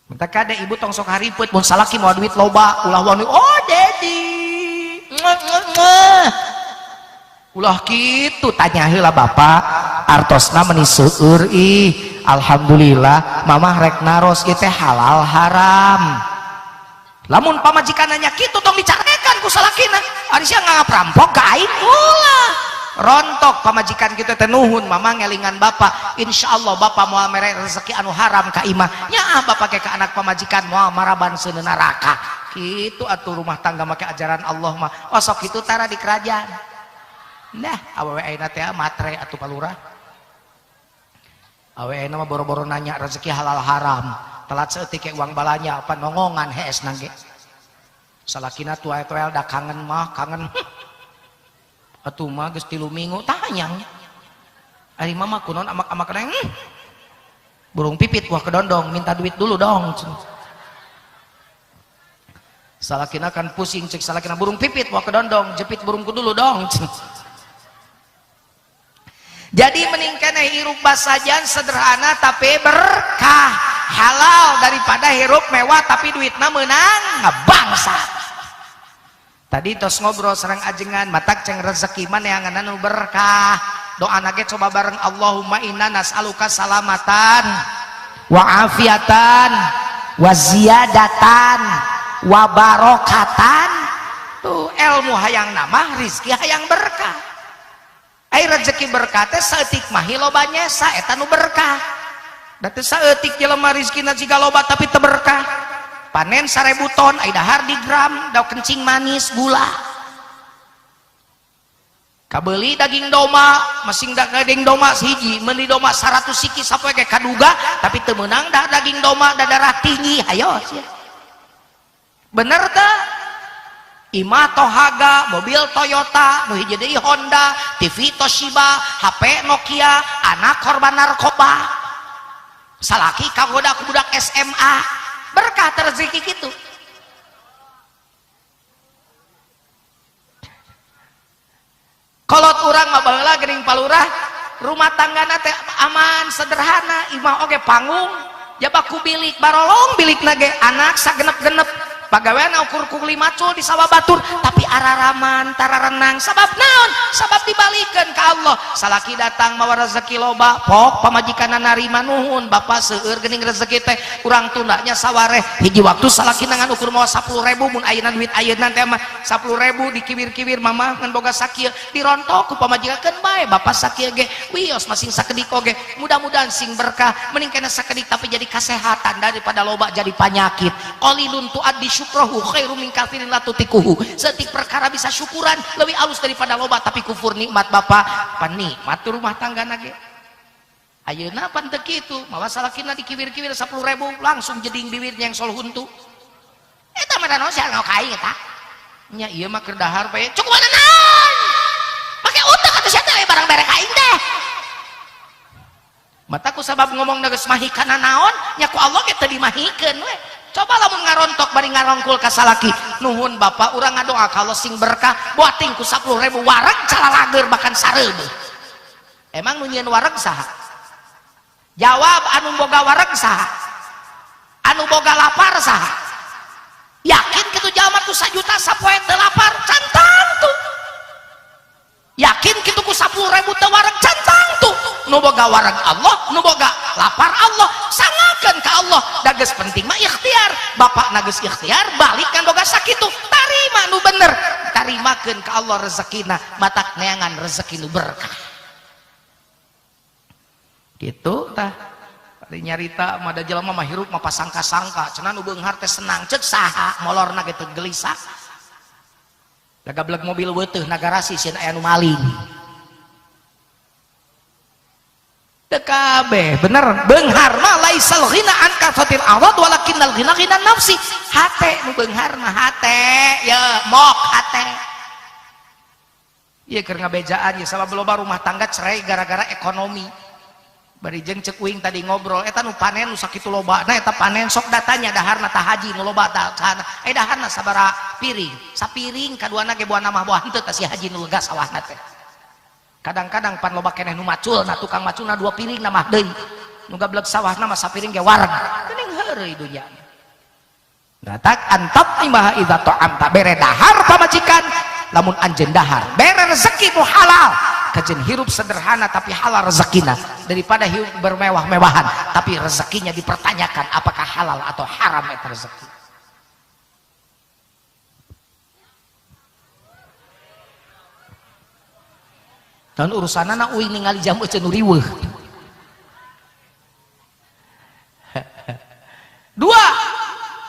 Minta kade ibu tong sok hariput mun salaki mau duit loba ulah wani oh dedi ulah kitu tanya heula bapak artosna meuni seueur ih alhamdulillah mamah rek naros ieu teh halal haram lamun pamajikan nanya kitu tong dicarekan ku salakina ari sia ngarampok ka aing ulah rontok pamajikan kita teh nuhun mama ngelingan bapak insyaallah bapak moal mere rezeki anu haram ka imah nya bapak ke ka anak pamajikan moal maraban seuneun neraka kitu atuh rumah tangga make ajaran Allah mah osok kitu tara di kerajaan nah awewe ayeuna teh matre atuh palurah awewe ayeuna mah boro-boro nanya rezeki halal haram telat seeutik ke uang balanya apa nongongan hees nangge salakina tuel-tuel da kangen mah kangen atuh mah geus 3 minggu tanyang ari mama kunon amak-amak neng burung pipit wah kedondong minta duit dulu dong salakina kan pusing cek salakina burung pipit wah kedondong jepit burungku dulu dong jadi meningkana hirup basajan sederhana tapi berkah halal daripada hirup mewah tapi duitna meunang bangsa. Tadi tos ngobrol sareng ajengan matak ceng rezeki maneangan anu berkah doa nage coba bareng Allahumma inna nas'aluka salamatan wa afiatan wa ziyadatan wa barokatan tuh ilmu hayang nama rizki hayang berkah ai rezeki berkah teh saeutik mah hilobanya sa eta nu berkah da teu saeutik jelema rizkina siga loba tapi teu berkah. Panen 1000 ton aya dahar di gram, daun kencing manis, gula. Kabeli daging doma, masing daging doma hiji, meuli doma 100 siki sapoe ge kaduga, tapi teu meunang dah daging doma da darah tinggi. Hayo sia. Bener teh? Imah Tohaga, mobil Toyota, nu hiji deui Honda, TV Toshiba, HP Nokia, anak korban narkoba. Salaki kagoda ku budak SMA. Berkah rezeki kitu. Kolot urang mah baheula geuning palurah, rumah tanggana teh aman, sederhana, imah oge panggung, jabaku bilik barolong bilikna ge anak sagenep-genep. Pagawean ukur kuli macul di sawah batur tapi araraman tara renang sabab naon sabab dibalikeun ka Allah. Salaki datang mawa rezeki loba pok pamajikanna narima nuhun bapak seueur geuning rezeki teh urang tundanya sawareh hiji waktu salaki nangan ukur mawa 10.000 mun ayeuna duit ayeuna teh mah 10.000 dikibir-kibir mamah ngan boga sakieu dirontok ku pamajikan bae bapak sakieu ge wios masing sakedik oge mudah-mudahan sing berkah mending kana sakedik tapi jadi kesehatan daripada loba jadi penyakit. Qalilun tu'addi syukrahu khairum min katsirin la tutikuhu. Setik perkara bisa syukuran lebih alus daripada loba tapi kufur nikmat bapak panikmat rumah tangga ge. Ayeuna pan teu kitu, mawa salakina dikibir-kibir 10.000 langsung jeding bibirnya yang sol huntu. Eta mah naon sia ngakai eta. Nya ieu mah keur dahar bae. Cukupan naon? Make utek atuh sia teh barang berek aing teh. Mataku sabab ngomong geus mahikana naon, nya ku Allah ge teu dimahikeun we. Coba lamun ngarontok bari ngarongkul ka salaki nuhun bapak urang ngadoa kalau sing berkah buating ku 10.000 wareg calalager bahkan 1000. Emang nu nyieun wareg saha? Jawab anu boga wareg saha? Anu boga lapar saha? Yakin kitu jalma ku 1 juta sapoe teu lapar cantang tuh. Yakin kitu ku 10.000 teu wareg cantang tuh. Nu boga wareg Allah, nu boga lapar Allah, sangakeun ka Allah. Da geus penting mah ikhtiar. Bapak na geus ikhtiar, balik kan boga sakitu. Tarima nu bener. Tarimakeun ka Allah rezekina, matak neangan rezeki nu berkah. Gitu tah. Ari nyarita mah da jelema mah hirup mah pasangka-sangka, cenah nu beunghar teh senang ceuk saha, molorna ge teu gelisah. Da gablek mobil weuteuh na garasi sieun aya nu maling. Kabeh bener beunghar mah laisal ghina an kafatir awad walakinnal ghina ghina nafsi. Hate nu beunghar mah hate ya mok hate. Ieu keur ngabejaan ya sabab loba rumah tangga cerai gara-gara ekonomi. Bari jeung ceuk uing tadi ngobrol eta nu panen nu sakitu lobana eta panen sok datanya daharna tah haji nu loba tah sana. Daharna sabaraha piring? Sapiring kaduana ge buana mah buah henteu tah si haji nu lega sawahna teh. Kadang-kadang pan loba keneh nu macul na tukang macul na 2 piring na mah deui nu gablek sawahna mah sapiring ge wareg geuning heureuy dunya datak antap imah idza ta'amta bere dahar pamajikan lamun anjeun dahar bere rezeki nu halal kajeun hirup sederhana tapi halal rezekina daripada hirup bermewah-mewahan tapi rezekinya dipertanyakan apakah halal atau haram eta rezeki. Dan urusanana uing ningali jam euceun riweuh. 2.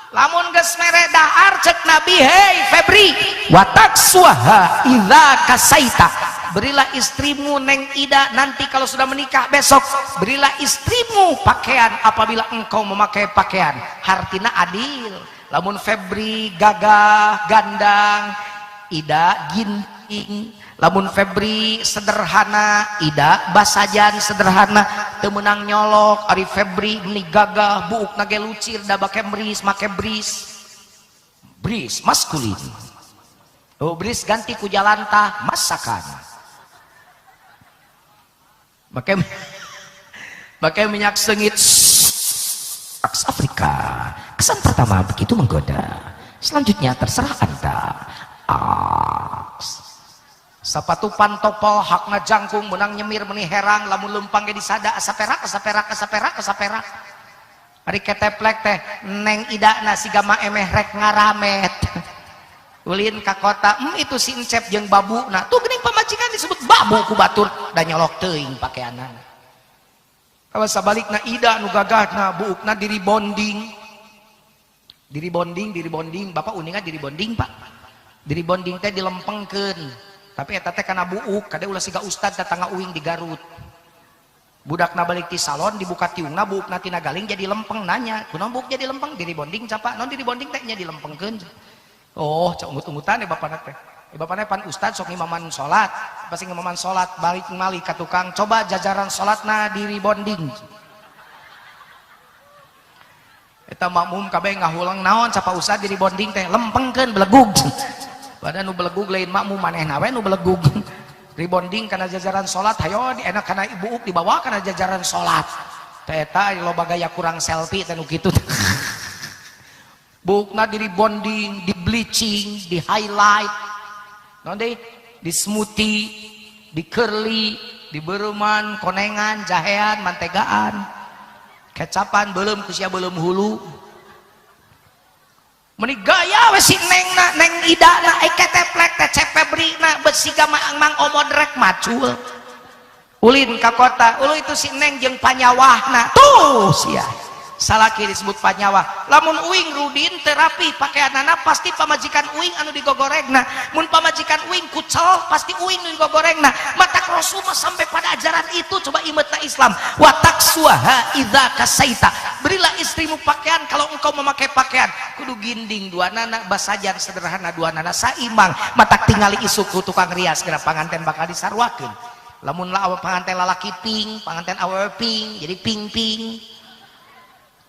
Lamun geus mere dahar cek Nabi, hei Febri, watak suaha idza kasaita. Berilah istrimu Neng Ida nanti kalau sudah menikah besok, berilah istrimu pakaian apabila engkau memakai pakaian. Hartina adil. Lamun Febri gagah, gandang, Ida ginting. Lamun Febri sederhana, Ida basajan sederhana, teu meunang nyolok. Ari Febri meni gagah, buukna ge lucir, da bake bris, make bris. Bris maskulin. Oh, bris ganti ku jalantah masakan. Make minyak sengit Afrika. Kesan pertama begitu menggoda. Selanjutnya terserah Anda. Sapatu pantopol hakna jangkung menang nyemir meni herang lamun lempang ge disada asaperak ari keteplek teh Neng Ida na siga mah emeh rek ngaramet ulin ka kota itu si Encep jeung babu na tuh geuning pamajikan disebut babu ku batur da nyolok teuing pakaianna Kalau sabalikna ida nu gagahna buukna diri bonding. Diri bonding, Bapak uningan diri bonding, Pak. Diri bonding teh dilempengkeun. Tapi eta teh kana buuk, kade ulah siga ustad datang uing di Garut. Budakna balik ti salon dibuka tiungna buukna tina galing jadi lempeng nanya, kunaon buuk jadi lempeng? Diri bonding capa? Non diri bonding teh nya dilempengkeun. Oh, cak ungut-ungutan bapana teh. Bapana pan ustad sok ngimaman salat. Pas ngimaman salat balik malih ka tukang, coba jajaran salatna diri bonding. Eta makmum kabeh ngahulang naon capa ustad diri bonding teh lempengkeun belegug. Padahal nu belegug lain makmum manehna we nu belegug. Rebonding karena jajaran sholat, hayo enak karena ibu dibawa karena jajaran sholat. Eta loba gaya kurang selfie tenu kitu. Bukna di rebonding, di bleaching, di highlight, nanti di smoothie, di curly, di beruman, konengan, jahean, mantegaan, kecapan belum kusia belum hulu. Meni gaya we si nengna neng idana keteplek teh cepebrina besiga mang omodrek macul ulin ka kota ulu itu si neng jeung panyawahna tuh sia salaki disebut panyawah lamun uing rudin terapi pakaianana pasti pamajikan uing anu digogoregna mun pamajikan uing kucel pasti uing nu digogoregna matak rasul sampai pada ajaran itu coba imetna Islam wa taksuha idza kasaita berilah istrimu pakaian kalau engkau memakai pakaian kudu ginding dua nana basajan sederhana dua nana saimbang matak tingali isuk ku tukang rias geura panganten bakal disarwakeun lamun la panganten lalaki pink panganten awewe pink jadi pink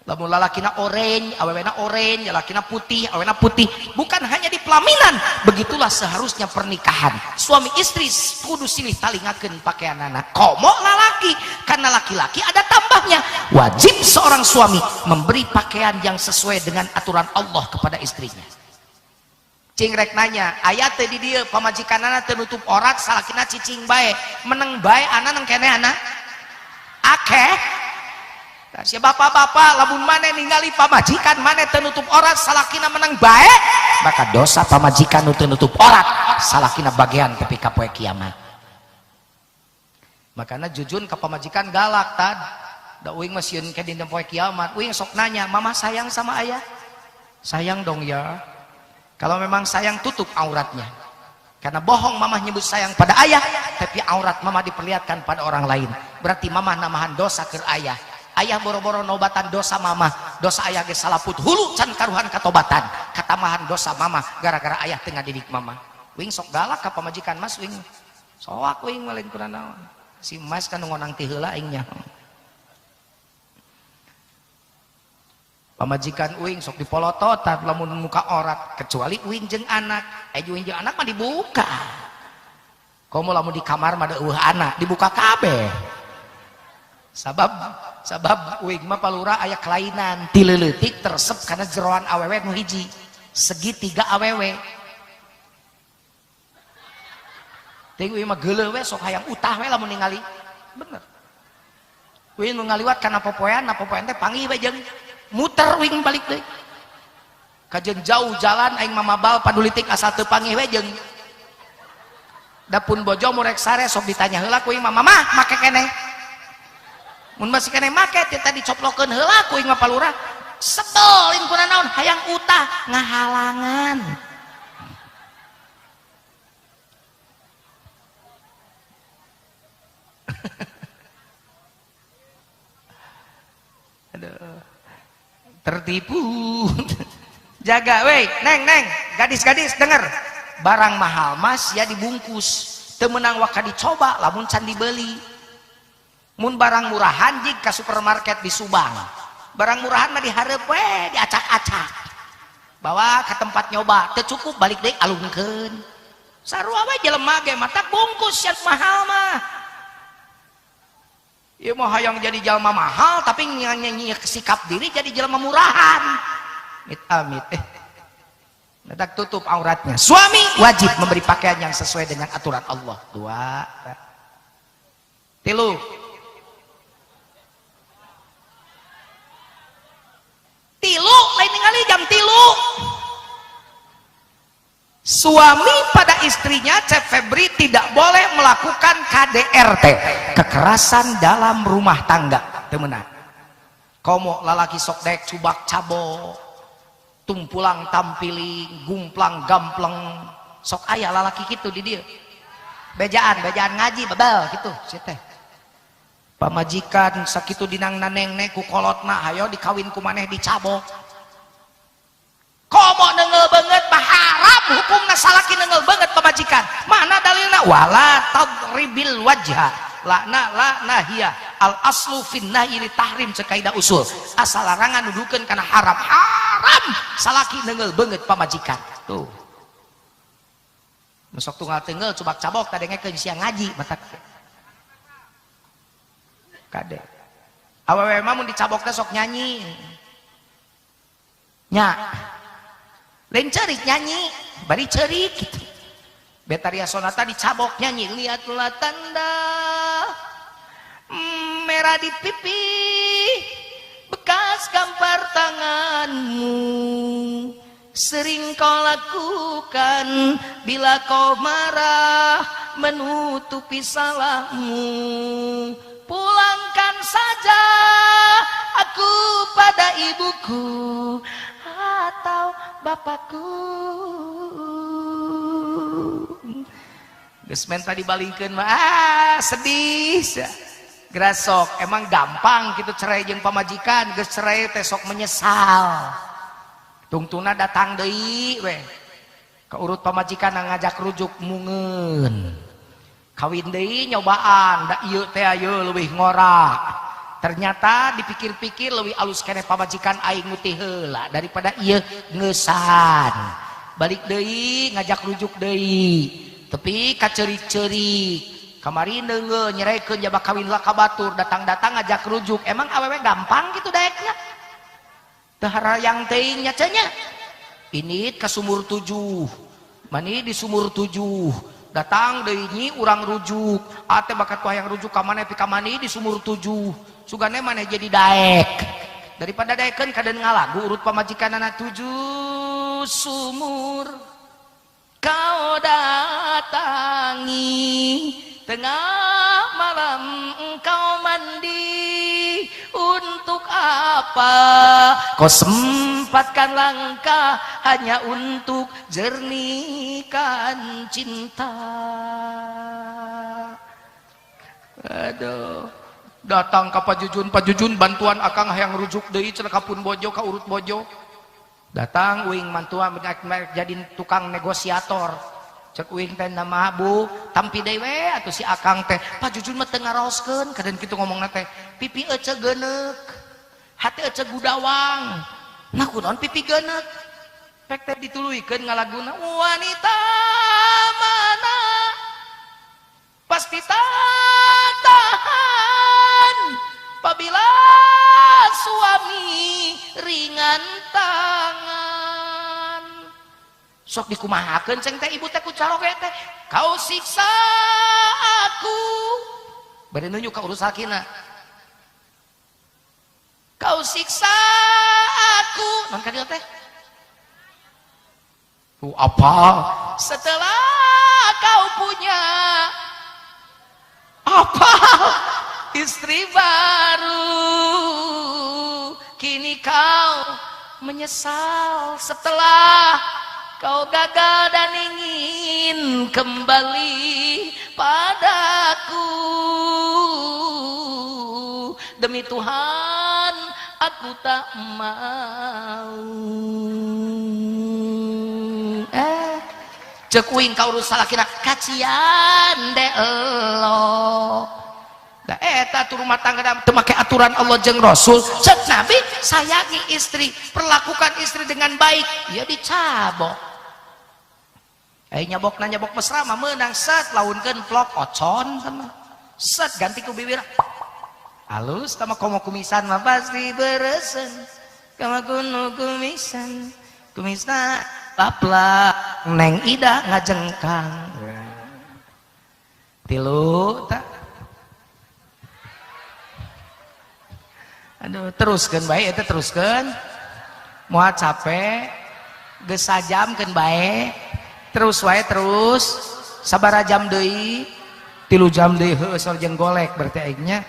lamun lalakina orange awewena orange lalakina putih awewena putih bukan hanya di pelaminan begitulah seharusnya pernikahan suami istri kudu silih talingakeun pakaianana komo lalaki karena laki-laki ada tambahnya wajib seorang suami memberi pakaian yang sesuai dengan aturan Allah kepada istrinya cingrek nanya ayat teh di dieu pamajikanana teu nutup aurat salakina cicing bae meneng bae ana nang keneh ana akeh. Nah, si bapak-bapak lamun maneh ningali pamajikan maneh teu nutup aurat salakina menang bae maka dosa pamajikan nu teu nutup aurat salakina bagian tepi ka poe kiamat. Makana jujun ka pamajikan galak tad da uing mah sieun ke dina poe kiamat uing sok nanya mama sayang sama ayah sayang dong ya kalau memang sayang tutup auratnya karena bohong mamah nyebut sayang pada ayah tapi aurat mama diperlihatkan pada orang lain berarti mamah namahan dosa ke ayah. Ayah boro-boro nobatan dosa mama dosa ayah ge salaput hulu can karuhan katobatan katamahan dosa mama gara-gara ayah tengah didik mama wing sok galak ka pamajikan mas wing soak wing malin kurang naon si mas kan ngonang ti heula aing nya pamajikan uing sok dipolototan lamun muka aurat kecuali uing jeung anak uing jeung anak mah dibuka komo lamun di kamar mah deueuh anak dibuka kabeh sabab uing mah palura aya kelainan ti leuletik teresep karena jeroan awewe nu hiji segitiga awewe ting uing mah geuleuh we sok hayang utah we lamun ningali bener uing nu ngaliwat kana popoean teh panggih we jeung muter uing balik deui kajeun jauh jalan aing mamabal padulitik asal teu panggih we jeung dapun bojo murek sare sok ditanya heula ku uing mah mamah make keneh mun masih kena make tadi coplokeun heula ku uing mah palura sebel ingkuna naon hayang utah ngahalangan aduh tertipu jaga weh neng gadis-gadis denger barang mahal mas ya dibungkus teu meunang waka dicoba lamun can dibeli mun barang murahan jig ka supermarket di Subang barang murahan mah dihareup we diacak-acak bawa ke tempat nyoba teu cukup balik deui alungkeun sarua we jelema ge mata bungkus yang mahal mah ieu mah hayang jadi jelema mahal tapi nyanyi sikap diri jadi jelema murahan amit nedak tutup auratnya suami wajib memberi pakaian yang sesuai dengan aturan Allah dua tilu lain ningali jam tilu suami pada istrinya Cep Febri tidak boleh melakukan KDRT kekerasan dalam rumah tangga temenan. Komo lalaki sok dek cubak cabo, tumpulang tampiling, gumplang gampleng, sok aya lalaki gitu di dia. Bejaan ngaji babal gitu, teh. Pamajikan sakitu dinang naneng ku kolotna hayo dikawin ku maneh dicabok. Komo neungel banget haram hukumna salaki neungel banget pamajikan. Mana dalilna? Wala tadribil wajha. La hiya al aslu fin nahyi li tahrim cekaidah usul. Asal larangan nuduhkeun kana haram. Haram salaki neungel banget pamajikan. Tuh. Sok tunggal teungel cubak cabok kadengekeun sia ngaji matak. Kade. Awewe mah mun dicabokna sok nyanyi. Nya. Lain cerik nyanyi, bari cerik gitu. Betaria Sonata dicabok nyanyi, lihatlah tanda merah di pipi, bekas gampar tanganmu, sering kau lakukan bila kau marah menutupi salahmu. Pulangkan saja aku pada ibuku atau bapakku. Geus men tadi balingkeun mah sedih. Grasok emang gampang gitu cerai jeung pamajikan, geus cerai teh sok menyesal. Tungtuna datang deui we. Ka urut pamajikan ngajak rujuk mungeun. Kawin deui nyobaan, da ieu teh ayeuna leuwih ngorak. Ternyata dipikir-pikir lebih alus kene pamajikan aing mutih heula daripada ieu ngeusan. Balik deui ngajak rujuk deui. Tapi kacerik-cerik. Kamari neungeul nyerekeun jabak kawin lah ka batur, datang-datang ngajak rujuk. Emang awewe gampang gitu daeknya? Teu harayang teuing nya cenah. Ini ka sumur 7. Mani di sumur 7. Datang deui nyi urang rujuk. Ate bakat ku hayang rujuk ka maneh pi ka mani di sumur 7. Sugane maneh jadi daek. Daripada daekeun kaden ngalagu urut pamajikan anak 7 sumur kau datangi, tengah malam engkau mandi. Untuk apa kau sempatkan langkah hanya untuk jernihkan cinta. Aduh. Datang ke Pajujun bantuan akang hayang rujuk deui cenah kapun bojo ka urut bojo. Datang uing mantuan jadi tukang negosiator. Cek uing teh nama Bu, tampi deui we atuh si akang teh. Pajujun mah teu ngaraoskeun kaden kitu ngomongna teh. Pipi ece geuneuk. Hati ece gudawang. Nah kunaon pipi geuneuk? Pek teh dituluykeun ngalaguna wanita mana pasti tak tahan apabila suami ringan tangan. Sok dikumahakeun ceng teh ibu teh ku caloge teh. Kau siksa aku. Bari nunjuk ka urus sakina. Kau siksa aku. Non ka dieu teh? Apa? Setelah kau punya apa? Istri baru, kini kau menyesal setelah kau gagal dan ingin kembali padaku. Demi Tuhan aku tak mau. Cek uing ka urus salakina kacian de elo. Da eta tu rumah tangga teu make aturan Allah jeung Rasul. Cek Nabi sayangi istri, perlakukan istri dengan baik. Ya dicabok. Nyabok mesra mah meunang set launkeun vlog ocon sama. Set ganti ku bibir. Halus sama komo kumisan mah pasti beresen. Kama kuno kumisan. Kumisna lapla Neng Ida ngajengkang. Tilu tak. Aduh, teruskeun bae eta teruskeun. Moal capek, geus sajamkeun bae. Terus wae terus. Sabaraha jam deui? 3 jam deui heuh sol jeung golek berarti aingnya.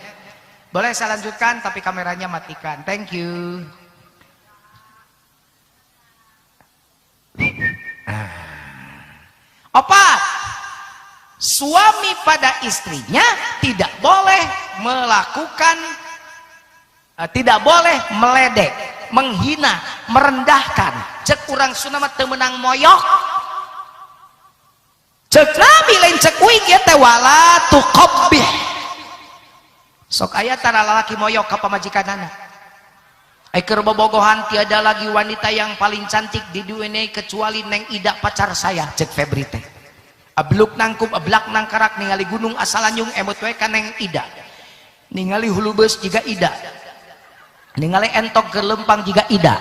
Boleh saya lanjutkan tapi kameranya matikan. Thank you. Opat, suami pada istrinya tidak boleh melakukan, tidak boleh meledek, menghina, merendahkan. Cek urang Sunda mah teu meunang moyok. Cek Nabi lain cek uing ieu teh wala tuqabbih. Sok aya tara lalaki moyok ka pamajikanana. Keur bobogohan tiada lagi wanita yang paling cantik di dunia kecuali Neng Ida pacar saya, cek Febri teh. Abluk nangkup ablak nangkarak ningali gunung asalanyung emot we ka Neng Ida. Ningali hulu beus jiga Ida. Ningali entok ke lempang jiga Ida.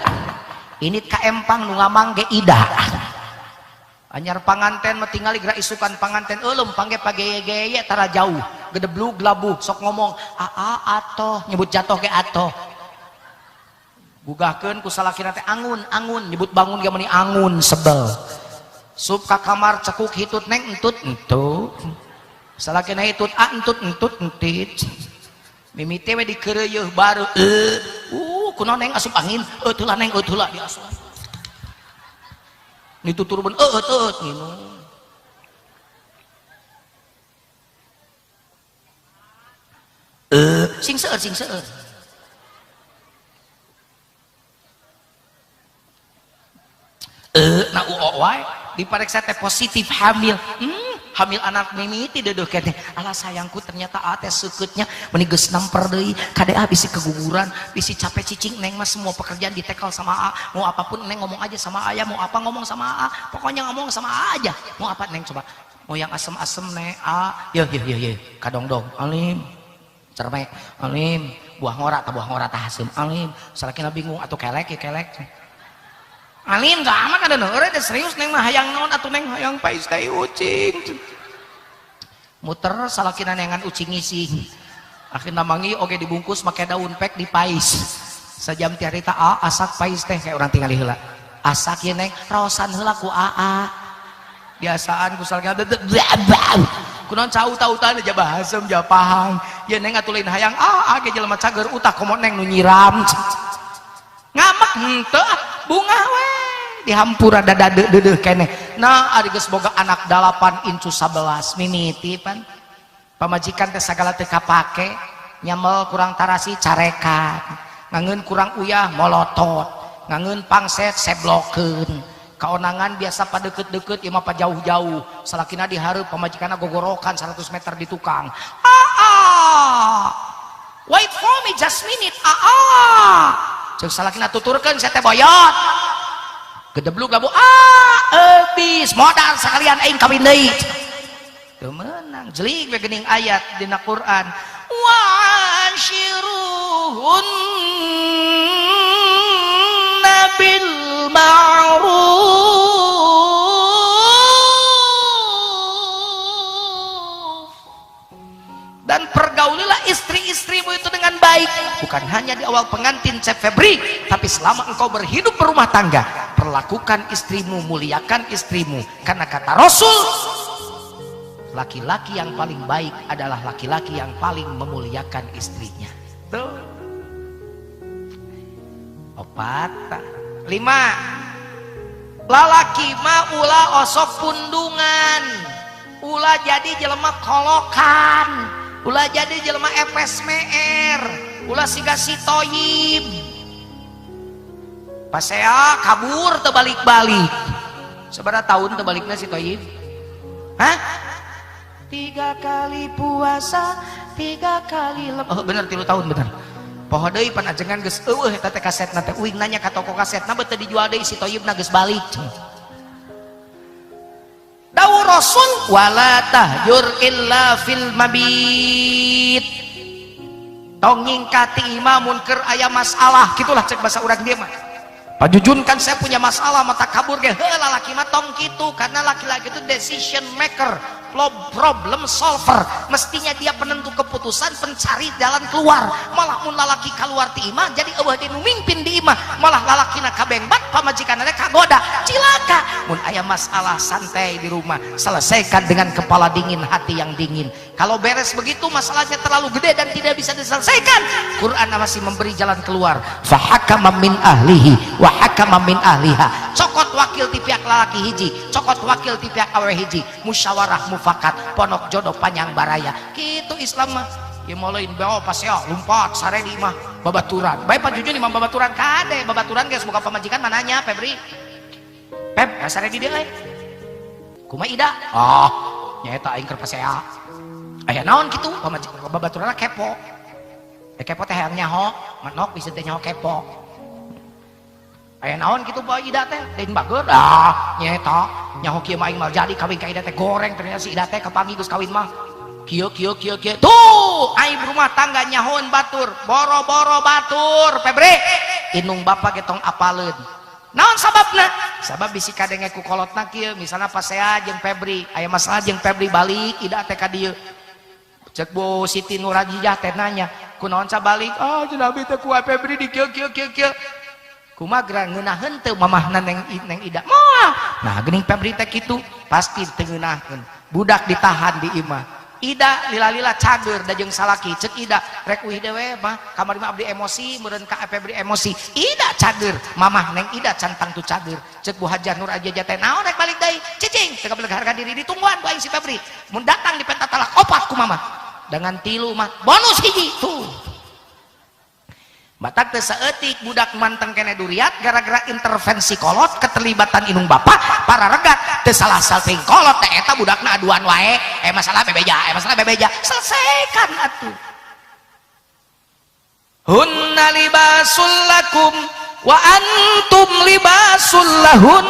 Ini ka empang nu ngamang ge Ida. Anyar panganten mah tingali geura isukan panganten euleum pangge pageye-geye tara jauh. Gedeblug labuh sok ngomong aa atoh nyebut jatuh ke atoh. Gugahkeun ku salakina teh angun angun nyebut bangun ge meuni angun sebel. Sup ka kamar cekuk hitut Neng entut entut. Salakina hitut entut entut entit. Mimiti we dikeureuh baru kunaon Neng asup angin teulah Neng teulah diasup. Dituturkeun nginum. Sing seueur sing seueur. Na wae dipariksa teh positif hamil. Hamil anak mimiti dedeuh keneh. Alah sayangku ternyata teh seukeutnya meuni geus namper deui. Kadea bisi keguguran, bisi capek cicing Neng mah semua pekerjaan ditekel sama A. Mau apapun Neng ngomong aja sama Ayah, mau apa ngomong sama A. Pokoknya ngomong sama A aja. Mau apa Neng coba? Mau yang asem-asem Neng A. Ye kadong-dong. Alim. Cermek. Alim. Buah ngora tah asem. Alim. Salakina bingung atuh kelek ya kelek. Alim gak aman ada orang ada serius Neng mah hayang naon atuh Neng hayang pais teh ucing muter salakina nengan ucing ngisi akhirna mangi oge dibungkus make daun pek dipais sajam ti harita asak pais teh kayak orang tinggali heula asak ye Neng raosan heula ku aa biasaan ku salakina kunaon cau-tautan aja bahasem ja pahang ye Neng atuh lain hayang ge jelema cager utak komo Neng nu nyiram ngamek henteu bunga we dihampura dada dedeuh keneh. Nah ari geus boga anak 8 incu 11 mimiti pan pamajikan teh sagala teu kapake nyamel kurang tarasi carekan ngangeun kurang uyah molotot ngangeun pangset seblokeun kaonangan biasa padeukeut-deukeut ieu mah jauh-jauh salakina dihareup pamajikanna gogorokan 100 meter di tukang wait for me just minute cek salakina tuturkeun saya teh boyot gedeblug labu eubis modal sekalian aing kawin deui teu meunang jelig we geuning ayat dina Quran wa ashiruhun bil ma'ruf dan pergaulilah istri-istrimu itu dengan baik bukan hanya di awal pengantin Cep Febri tapi selama engkau berhidup berumah tangga perlakukan istrimu, muliakan istrimu karena kata Rasul laki-laki yang paling baik adalah laki-laki yang paling memuliakan istrinya. Tuh 4 5 lalaki mah ulah osok pundungan ulah jadi jelema kolokan ulah jadi jelema epes meer ulah siga si toyib pasea kabur terbalik-balik seberapa tahun terbaliknya si toyib 3 kali puasa 3 kali bener 3 tahun bener poho deui pan ajengan geus eueuh eta teh kasetna teh uing nanya ka toko kasetna beuteung dijual deui si toyibna geus balik dawuh Rasul wala tahjur illa fil mabit tong nyingkati imamun keur aya masalah gitulah cek bahasa urang dia mah pajujunkan saya punya masalah mata kabur ge heula lalaki mah tong kitu karena laki-laki itu decision maker problem solver, mestinya dia penentu keputusan, pencari jalan keluar. Malah mun lalaki keluar ti imah jadi eueuh dinu mimpin di imah, malah lalakina kabengbat pamajikanna kagoda cilaka. Mun aya masalah santai di rumah, selesaikan dengan kepala dingin, hati yang dingin. Kalau beres begitu masalahnya terlalu gede dan tidak bisa diselesaikan, Quran masih memberi jalan keluar. Fa hakama min ahlihi wa hakama min ahliha, cokot wakil ti pihak lalaki hiji, cokot wakil ti pihak awewe hiji, musyawarah mufakat, ponok jodoh panjang baraya. Gitu Islam mah. Ya mulai bawa pas ya lumpat sare di imah babaturan. Bae pajujun imam babaturan kade, babaturan geus boga pamajikan mananya Febri. Pep, sare di dieu euy. Kumaha ida? Oh, nyaeta aing keur pasea. Aya naon kitu pamajikan babaturanna kepo. Kepo teh hayang nyaho, manok bisa teh nyaho kepo. Aya naon kitu bae ida teh, dein bageud. Ah, nyaeta nyaho kieu mah aing mah jadi kawin ka ida teh goreng ternyata si ida teh kapangi geus kawin mah. Kieu tuh aing rumah tangga nyahoon batur, boro-boro batur Febri. Inung bapak getong apaleun. Naon sababna? Sabab bisi kadenge ku kolotna kieu, misalna pasea jeung Febri, aya masalah jeung Febri balik ida teh ka dieu. Cek Bu Siti Nurhajijah teh nanya, kunaon sabalik? Ah, cenah abi teh ku Febri di kieu. Kumaha geura ngeunaheun teu mamahna neng ida? Moal. Nah, geuning Febri teh kitu, pasti teu ngeunaheun. Budak ditahan di imah. Ida lila-lila cager da jeung salaki, cek ida rek uih dewe mah kamari mah abdi emosi meureun ka Febri emosi. Ida cager, mamah neng ida cantang tu cager. Cek Bu Hajah Nur Aja teh naon rek balik deui? Cicing, teu kabeh harga diri ditungguan ku aing si Febri. Mun datang di penta talak opat ku mamah. Dengan 3 mah bonus hiji tuh. Batak teu saeutik budak manteng kene duriat gara-gara intervensi kolot keterlibatan inung bapak para regat teu salah salting kolot teh eta budakna aduan wae masalah bebeja selesaikan atuh. Hunna libasul lakum wa antum libasul lahun.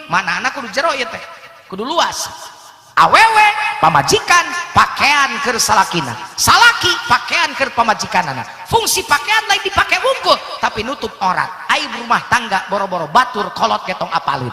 Manana kudu jero ieu teh kudu luas. Awewe pamajikan pakaian keur salakina, salaki pakaian keur pamajikanana. Fungsi pakaian lain dipake wungkul tapi nutup aurat. Aib rumah tangga boro-boro batur kolot getong apalin.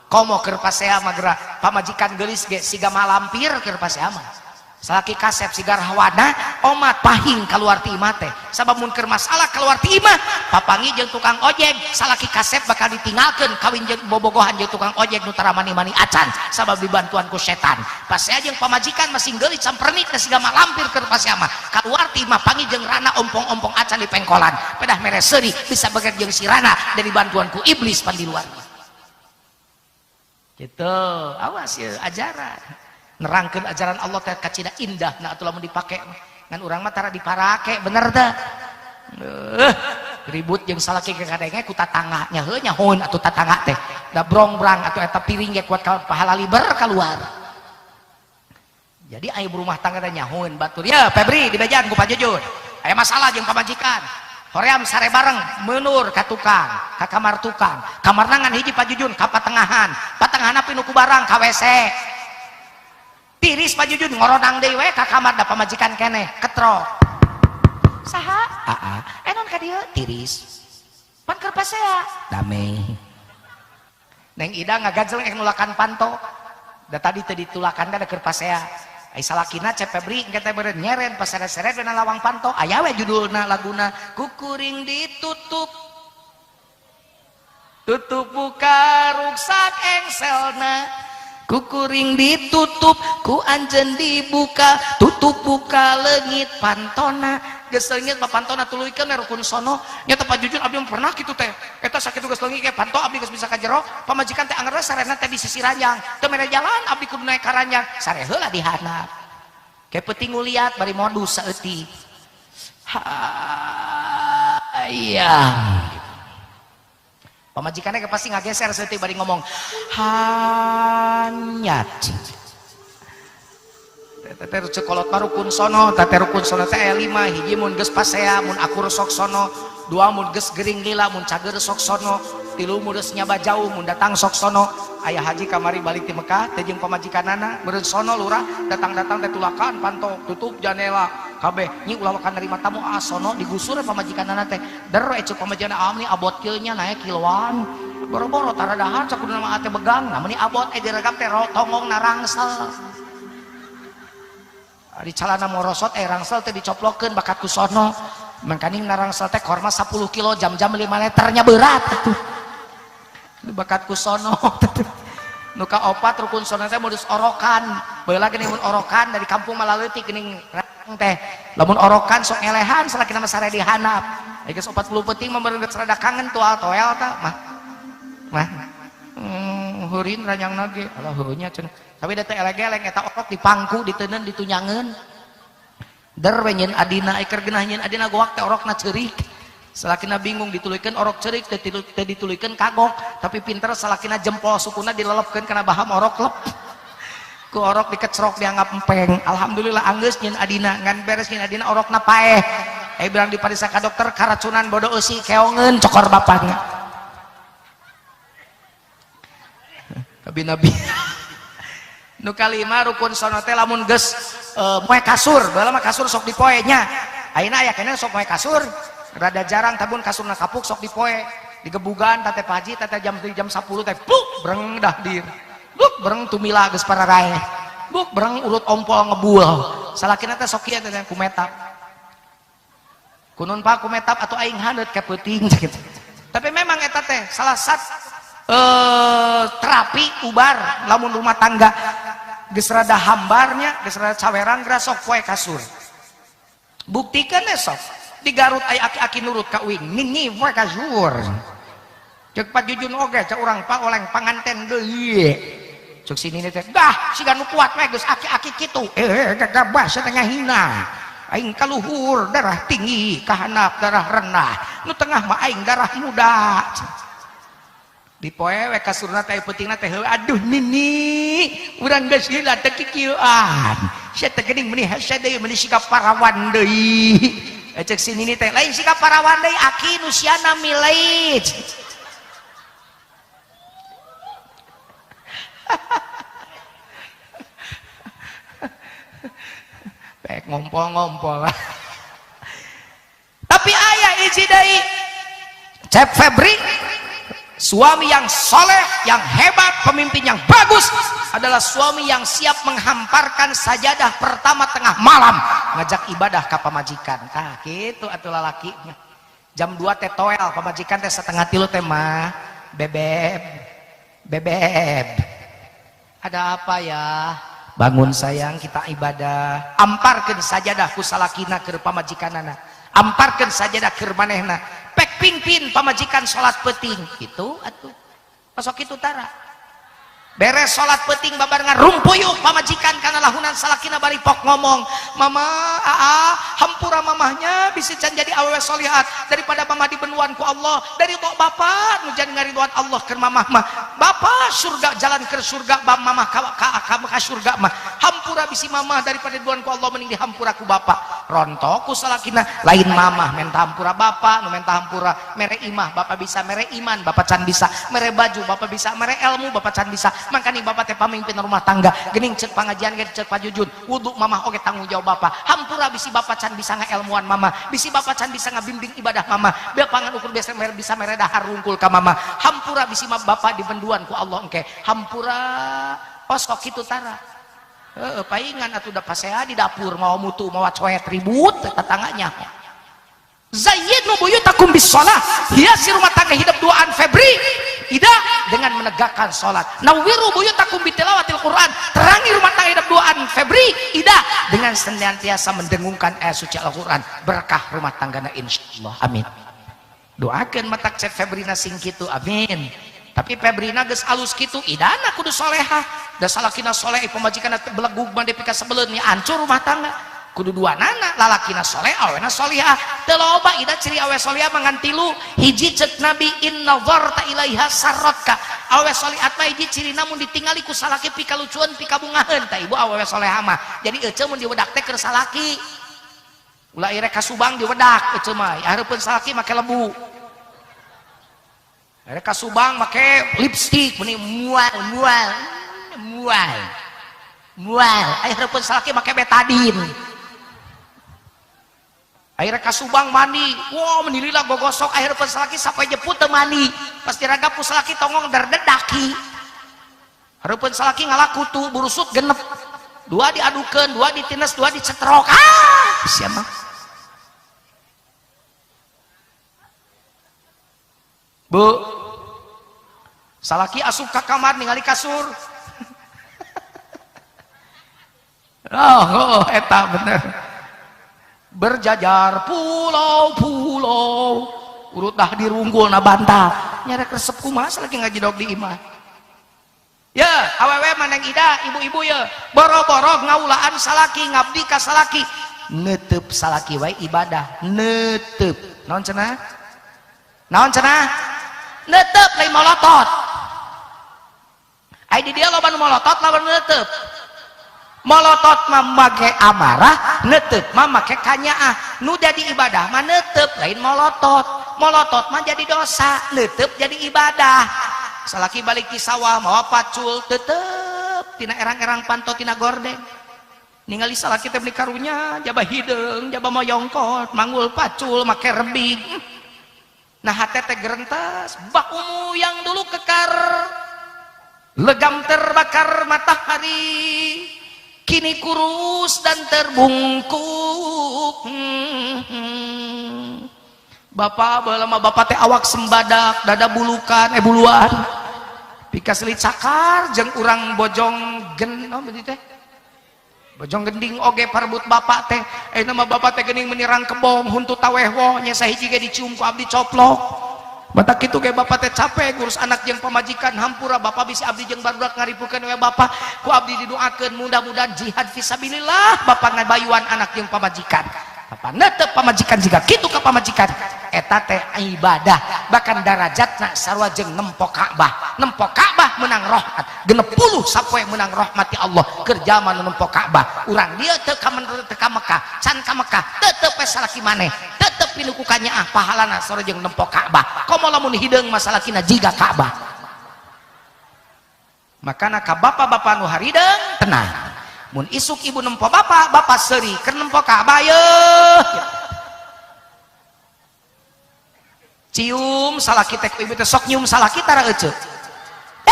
Komo keur pasea mah geura pamajikan geulis ge siga malampir keur pasea mah. Salaki kasep sigar hawana omat pahing keluar ti imah teh. Sabab mun keur masalah keluar ti imah papangi jeung tukang ojek, salaki kasep bakal ditinggalkeun kawin jeung bobogohan jeung tukang ojek nu tara mani-mani acan sabab dibantuan ku setan. Pasea jeung pamajikan masing geulis campernik teh siga malampir keur pasea mah. Keluar ti imah pangi jeung rana ompong-ompong acan di pengkolan. Pedah mere seuri bisa beget jeung si rana dari bantuan ku iblis pan di luar. Gitu, awas ya ajaran. Nerangkeun ajaran Allah teh kacida indah nah atuh lamun dipake ngan urang mah tara diparake bener teh. Ribut jeung salaki ke kadenge ku tatangga nya heuh nyahoun atuh tatangga teh da brong-brang atuh eta piring ge kuat pahala liber keluar. Jadi aya rumah tangga teh nyahoun batur ya Febri dibejaan ku Pajujun aya masalah jeung pamajikan hoream sare bareng meunur ka tukang ka kamar tukang kamar nangan hiji Pajujun ka patengahan pinuku barang ka WC tiris Pajujun ngorodang deui we ka kamar da pamajikan keneh ketrok saha enon ka dieu tiris pan keur pasea damai neng ida ngagajel nulakan panto da tadi teu ditulakan da keur pasea ai salakina cep Febri engke teh beureun nyeren paseret-seret dina lawang panto aya we judulna laguna kukuring ditutup tutup buka ruksak engselna kukuring ditutup ku anjeun dibuka tutup buka leungit pantona geus leungit pantona tuluykeun rukun sono nya teh Pajujun abdi pernah kitu teh eta sakitu geus leungit ge panto abdi geus bisa ka jero pamajikan teh anggerna sarena teh di sisi ranjang teu mere jalan abdi kudu naik ka ranjang sare heula dihandap ke peuting nguliat bari modus saeutik hayang pamajikannya pasti ngageser seperti bari ngomong hanyat teteh cekolot marukun sono teteh rukun sono teh aya 5 hiji mun geus pasea mun akur sok sono 2 mun geus gering lila mun cager sok sono 3 mun geus nyaba jauh mun datang sok sono aya haji kamari balik ti Mekah teh jeung pamajikanana beureun sono lurah datang-datang teh tulakan panto tutup jendela kabeh nyi ulah makan nerima tamu sono digusur pamajikanana teh der ecuk pamajikanana amni abot kieu nya naek kiloan boro-boro taradahan sakuduna mah ate begang namun abot diregap teh tongong narangsel di calana morosot rangsel teh dicoplokeun bakat ku sono mangkaning narangsel teh korma 10 kilo jam-jam 5 meternya berat atuh bakat ku sono nu kaopat rukun sono teh modus orokan baheula geuning mun orokan dari kampung Malaleutik geuning teh lamun orokan sok elehan salakina mah sare dihanap geus 40 peuting mah meureun rada kangen tual toel tah mah heurin ranyangna ge alah heunya cenah tapi da teh eleng-eleng eta orok dipangku diteuneun ditunyangeun der we nyeun adina keur geunah nyeun adina goak teh orokna ceurik salakina bingung dituluykeun orok ceurik teh dituluykeun kagok tapi pinter salakina jempol sukuna dilelepkeun kana baham orok lep ku orok dikecrok dianggap empeng alhamdulillah anggeus nyeun adina ngan beres nyeun adina orokna paeh bilang dipariksa ka dokter karacunan bodo eusi keongeun cokor bapakna nabi nu kalima rukun sono teh lamun geus moe kasur baheula mah kasur sok dipoe nya ayeuna aya keneh sok moe kasur rada jarang tabun kasurna kapuk sok dipoe digebugan tate paji tate jam 10 teh pluk breng dah dir pluk breng tumila geus pararae pluk breng urut ompol ngebul salakina teh sok kieu teh kumetap kunun pa kumetap atuh aing handeut ke peuting gitu tapi memang eta teh salah satu terapi ubar lamun rumah tangga geus rada hambarnya geus rada cawerang geura sok poe kasur buktikeun sok di Garut aya aki-aki nurut ka uing nini poe kasur ceuk Pak Jujun oge ca urang pa oleng panganten deui ceuk sini teh dah siga nu kuat we geus aki-aki kitu gagabah satengah hina aing kaluhur darah tinggi kahandap darah rendah nu tengah mah aing darah muda dipoe we kasurna teh peutingna teh aduh nini urang geus heula teh kikieuan sia teh geuning meuni hasa deui meuni siga parawan deui cek si nini teh lain siga parawan deui aki nu siana milej pek ngompol-ngompol tapi aya hiji deui Cep Febri suami yang soleh, yang hebat, pemimpin yang bagus adalah suami yang siap menghamparkan sajadah pertama tengah malam ngajak ibadah ke pamajikan. Tah gitu atuh lalakinya. Jam 2 teh toel, pamajikan teh 2:30 teh mah bebeb. Ada apa ya? Bangun sayang kita ibadah. Amparkeun sajadah ku salakina keur pamajikanana. Amparkeun sajadah keur manehna. Pek pingpin pamajikan salat peuting gitu atuh masuk itu tara beres salat peuting babarengan rumpuyuk pamajikan kana lahunan salakina bari pok ngomong mama hampura mamahnya bisa can jadi awewe solihat daripada mama dibenuan ku Allah dari tok bapak nu jan ngariduan Allah keur mamah mah bapak surga jalan keur surga bam mamah ka surga mah hampura bisi mamah daripada dibenuan ku Allah mending dihampura ku bapak rontok ku salakina lain mamah menta hampura bapak nu menta hampura mere imah bapak bisa mere iman bapak can bisa mere baju bapak bisa mere ilmu bapak can bisa makanya bapak teh pamimpin rumah tangga geuning ceuk pangajian ge ceuk pajujun wudu mamah oge tanggung jawab bapak hampura bisi bapak can bisa ngailmuan mama bisi bapak can bisa ngabimbing ibadah mama bapangan ukur bisa mere dahar rungkul ka mama hampura bisi bapak dibenduan ku Allah engke hampura osok kitu tara paingan atuh da pasea di dapur mau mutu mau coet ribut tetangganya zayyinu buyutakum bis shalah hiasi rumah tangga hidup duaan Febri ida dengan menegakkan salat nawwiru buyutakum bitilawatil Quran terangi rumah tangga hidup duaan Febri ida dengan senantiasa mendengungkan ayat suci Al-Quran berkah rumah tanggana insyaallah amin doakeun matak Cep Febrina sing kitu amin tapi Febrina geus alus kitu idana kudu solehah da salakina soleh pamajikanna belegug mande pika sebeleun nya hancur rumah tangga kudu dua nana lalakina soleh awena solihah teu loba ida ciri awe solihah mangan tilu hiji ceuk Nabi inna dharta ilaiha sarratka awe solihat mah hiji ciri namun ditingali ku salaki pikalucuan pikabungaheun tah ibu awe solihah mah jadi euceum mun diwedak teh keur salaki ulah irek ka Subang diwedak euceum mah hareupeun salaki make lembu irek ka Subang make lipstik meni mual aya hareupeun salaki make betadin akhirnya kasubang mandi, wow menililah gogosok, akhirnya pesalaki sampai jeput teu mandi, pasti raga pusalaki tongong dardedaki, hareupeun salaki ngalaku tuh burusut genep, dua diadukeun, dua ditines, dua dicetrok, siapa? Bu, salaki asup ka kamar ningali kasur, oh eta bener. Berjajar pulau-pulau urut dah dirunggul na bantah nyerek resep kumaha lagi ngajidog di imah ya awewe maneng ida ibu-ibu ya boro-boro ngaulaan salaki ngabdi ka salaki netep salaki wae ibadah netep naon cenah netep lain molotot ai di dia loba nu molotot lawan netep molotot mah make amarah netep mah make kanyaah nu jadi ibadah mah netep lain molotot mah jadi dosa netep jadi ibadah salaki balik di sawah mawa pacul tetep tina erang-erang panto tina gorden ningali salaki teh beli karunya jabah hideung jabah moyongkot manggul pacul make rebing nah hate teh gerentas bak umu yang dulu kekar legam terbakar matahari kini kurus dan terbungkuk. Bapak balama bapak teh awak sembadak dada bulukan buluan pika selit cakar jeung urang bojong teh bojong gending oge parbut bapak teh nama bapak teh geuning menirang kebong huntu tawehwo nya sahiji ge dicium ku abdi coplok batak kitu ge bapak teh capek ngurus anak jeung pamajikan hampura bapak bisa abdi jeung barudak ngaripukeun we bapak ku abdi didoakeun mudah-mudahan jihad fisabilillah bapak ngabayuan anak jeung pamajikan bapak netep pamajikan jika kitu ka pamajikan eta teh ibadah bahkan darajatna sarua jeung nempok Ka'bah menang rahmat 60 sapoe menang rahmati Allah kerja mah nempok Ka'bah urang dia teu ka Mekah can ka Mekah tetep we salaki maneh tetep pinuh ku kanyaah pahalana sarua jeung nempok Ka'bah komo lamun hideung masalakina jiga Ka'bah makana ka bapak-bapak nu harideung tenang mun isuk ibu nempo bapak seuri keur nempo Ka'bah yeuh cium salaki teh ibu teh sok nyium salaki tara euceuk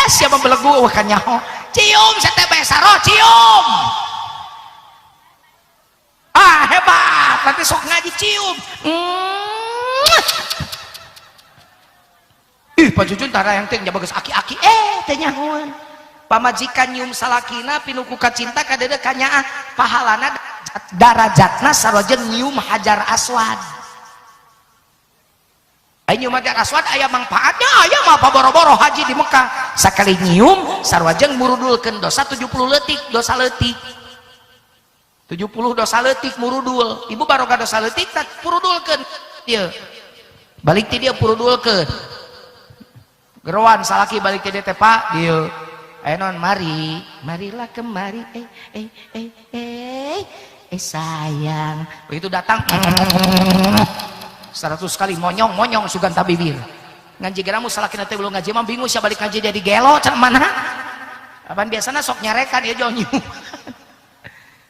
siapa belegu wah kanyaho cium sateh bae saro cium hebat nanti sok ngaji cium Pak Jujun tara yang teh bagus aki-aki teh nyahoan pamajikan nyium salakina pinuku kacinta kadede kanyaah pahalana darajatna sarojen nyium hajar aswad nyium hajar aswad aya manfaatnya aya mah boro-boro haji di Mekah sakali nyium sarwajeng murudulkeun dosa 70 leutik dosa leutik 70 dosa leutik murudul ibu baroga dosa leutik tak purudulkeun dia balik ti dia purudulkeun gerowan salaki balik ti dia teh Pak dieu non marilah kemari sayang begitu datang 100 kali monyong sugan tabibir ngaji geramu salakina teh belum ngaji mah bingung sia balik ngaji jadi gelo cenah mana apaan biasana sok nyarekan ya jonyu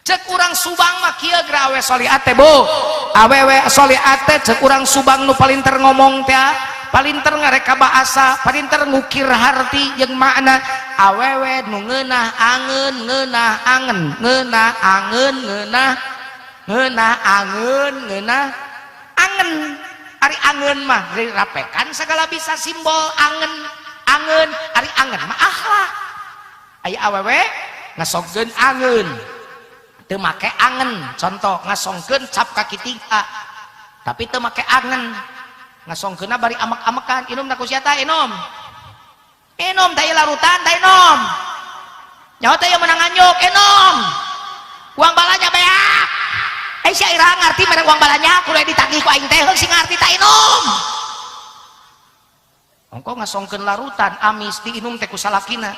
cek urang subang mah kieu gra awe soliat teh bu awewe soliat teh cek urang subang nu palinter ngomong teh palinter ngareka bahasa palinter ngukir harti jeung makna awewe nu ngeunah angeun angen ari angen mah rapekan segala bisa simbol angen ari angen mah akhlak aya awewe ngasongkeun angen teu make angen contoh ngasongkeun cap kaki 3 tapi teu make angen ngasongkeunna bari amek-amekan inom na ku sia tah inom teh larutan teh inom nyaho teh meunang anyuk inom uang balanya beak sia ira ngarti mere uang balanya kudu ditagih ku aing teh sing ngarti tak inom engko ngasongkeun larutan amis diinum teh ku salakina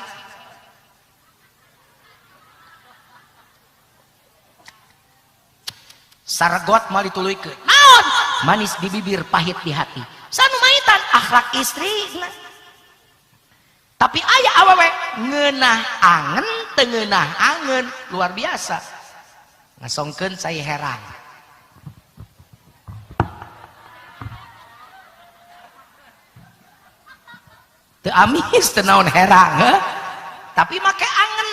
saragot mal dituluykeun naon manis di bibir pahit di hati sanu maitan akhlak istri tapi aya awewe ngeunah angen teu ngeunah angen luar biasa ngasongkeun saya heran teu amis teu naon herang tapi make angen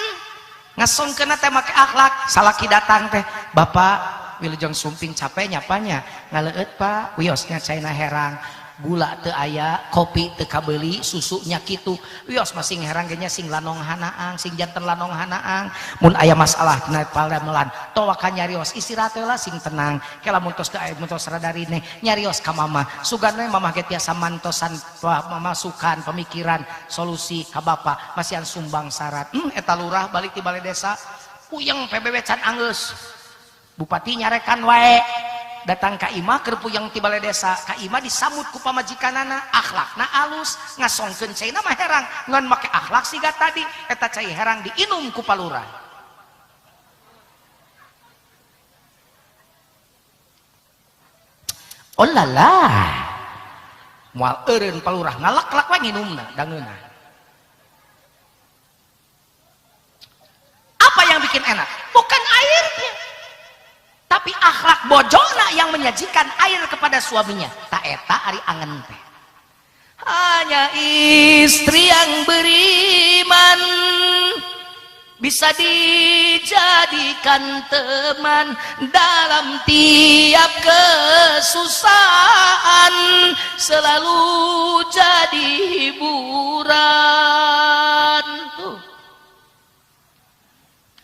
ngasongkeuna teh make akhlak. Salaki datang teh, bapak wilujeng sumping capek nyapanya ngaleueut pak wiosnya caina herang, gula teu aya, kopi teu kabeuli, susunya kitu. Wios masing herang ge nya sing lanong hanaang, sing janten lanong hanaang. Mun aya masalah na palamelan, towa ka nyarios istirahat heula sing tenang. Ke lamun tos teu aya muntos radarine nyarios ka mama. Sugana mama ge tiasa mantosan masukan, pemikiran, solusi ka bapa, masihan sumbang syarat. Eta lurah balik ti balai desa, puyeng PBB can anggeus. Bupati nyarekan wae. Datang ka imah keur puyeng ti balai desa, ka imah disambut ku pamajikanana, akhlakna alus, ngasongkeun caina mah herang, ngan make akhlak siga tadi, eta cai herang diinum ku palurah. Oh lala, moal eureun palurah ngalak-lak wae nginumna dangeuna. Apa yang bikin enak? Bukan airnya, tapi akhlak bojona yang menyajikan air kepada suaminya. Tak eta ari angen teh. Hanya istri yang beriman bisa dijadikan teman dalam tiap kesusahan, selalu jadi hiburan. Tuh.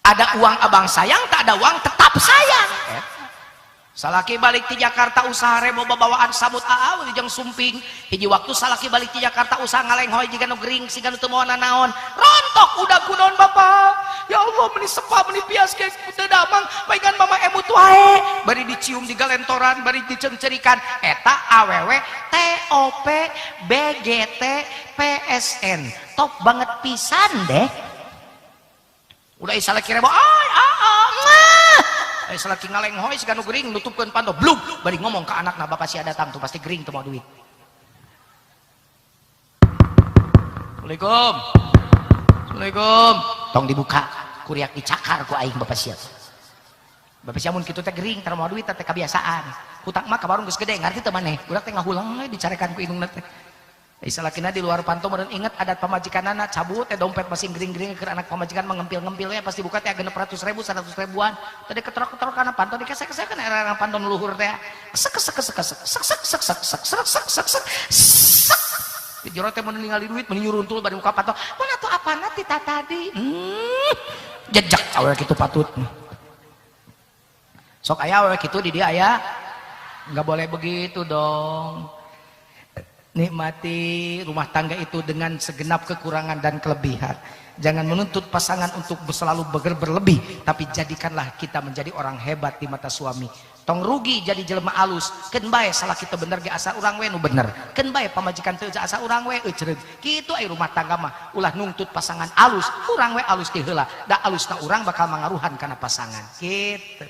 Ada uang abang sayang, tak ada uang tetap sayang. Salaki balik ti Jakarta usaha rebo babawaan sabut aaw jeung sumping. Hiji waktu salaki balik ti Jakarta usaha ngalenghoy jiga nu gering siga nu teu moal naon. Rontok udah kunaon Bapak. Ya Allah meuni sepa meuni pias ge teu damang paegan mama emut wae. Bari dicium di galentoran, bari dicencerikan eta awewe TOP BGT PSN. Top banget pisan deh. Udah salaki rebo salaki ngalenghoy siga nu gering nutupkeun panto blub bari ngomong ke anakna bapak sia datang tuh pasti gering teu mau duit. Assalamualaikum. Assalamualaikum. Tong dibuka kuriak dicakar ku aing bapak sia. Bapak sia mun kitu teh gering teu mau duit teh kebiasaan. Hutang mah ka warung geus gede ngarti teu maneh. Budak teh ngahulang we dicarekan ku indungna teh. Salakina di luar panto meureun inget adat pamajikanana cabut teh dompet masing gering-gering keur anak pamajikan mengempil-ngempil we pasti buka teh 600.000 100 ribuan tadi ketrok-ketrok kana panto dikesek-kesek kana era panto nu luhur teh sek di jero teh mun ningali duit mun nyuruntul bari buka panto mun atuh apana ti tadi jejak awe kitu patut sok aya awe kitu di dia aya enggak boleh begitu dong. Nikmati rumah tangga itu dengan segenap kekurangan dan kelebihan. Jangan menuntut pasangan untuk selalu berlebih, tapi jadikanlah kita menjadi orang hebat di mata suami. Tong rugi jadi jelema alus, keun bae salah kita bener ge asa urang we nu bener. Keun bae pamajikan teu asa urang we eucereug. Kitu aya rumah tangga mah ulah nungtut pasangan alus, urang we alus ti heula. Da alusna urang bakal mangaruhan kana pasangan. Kitu.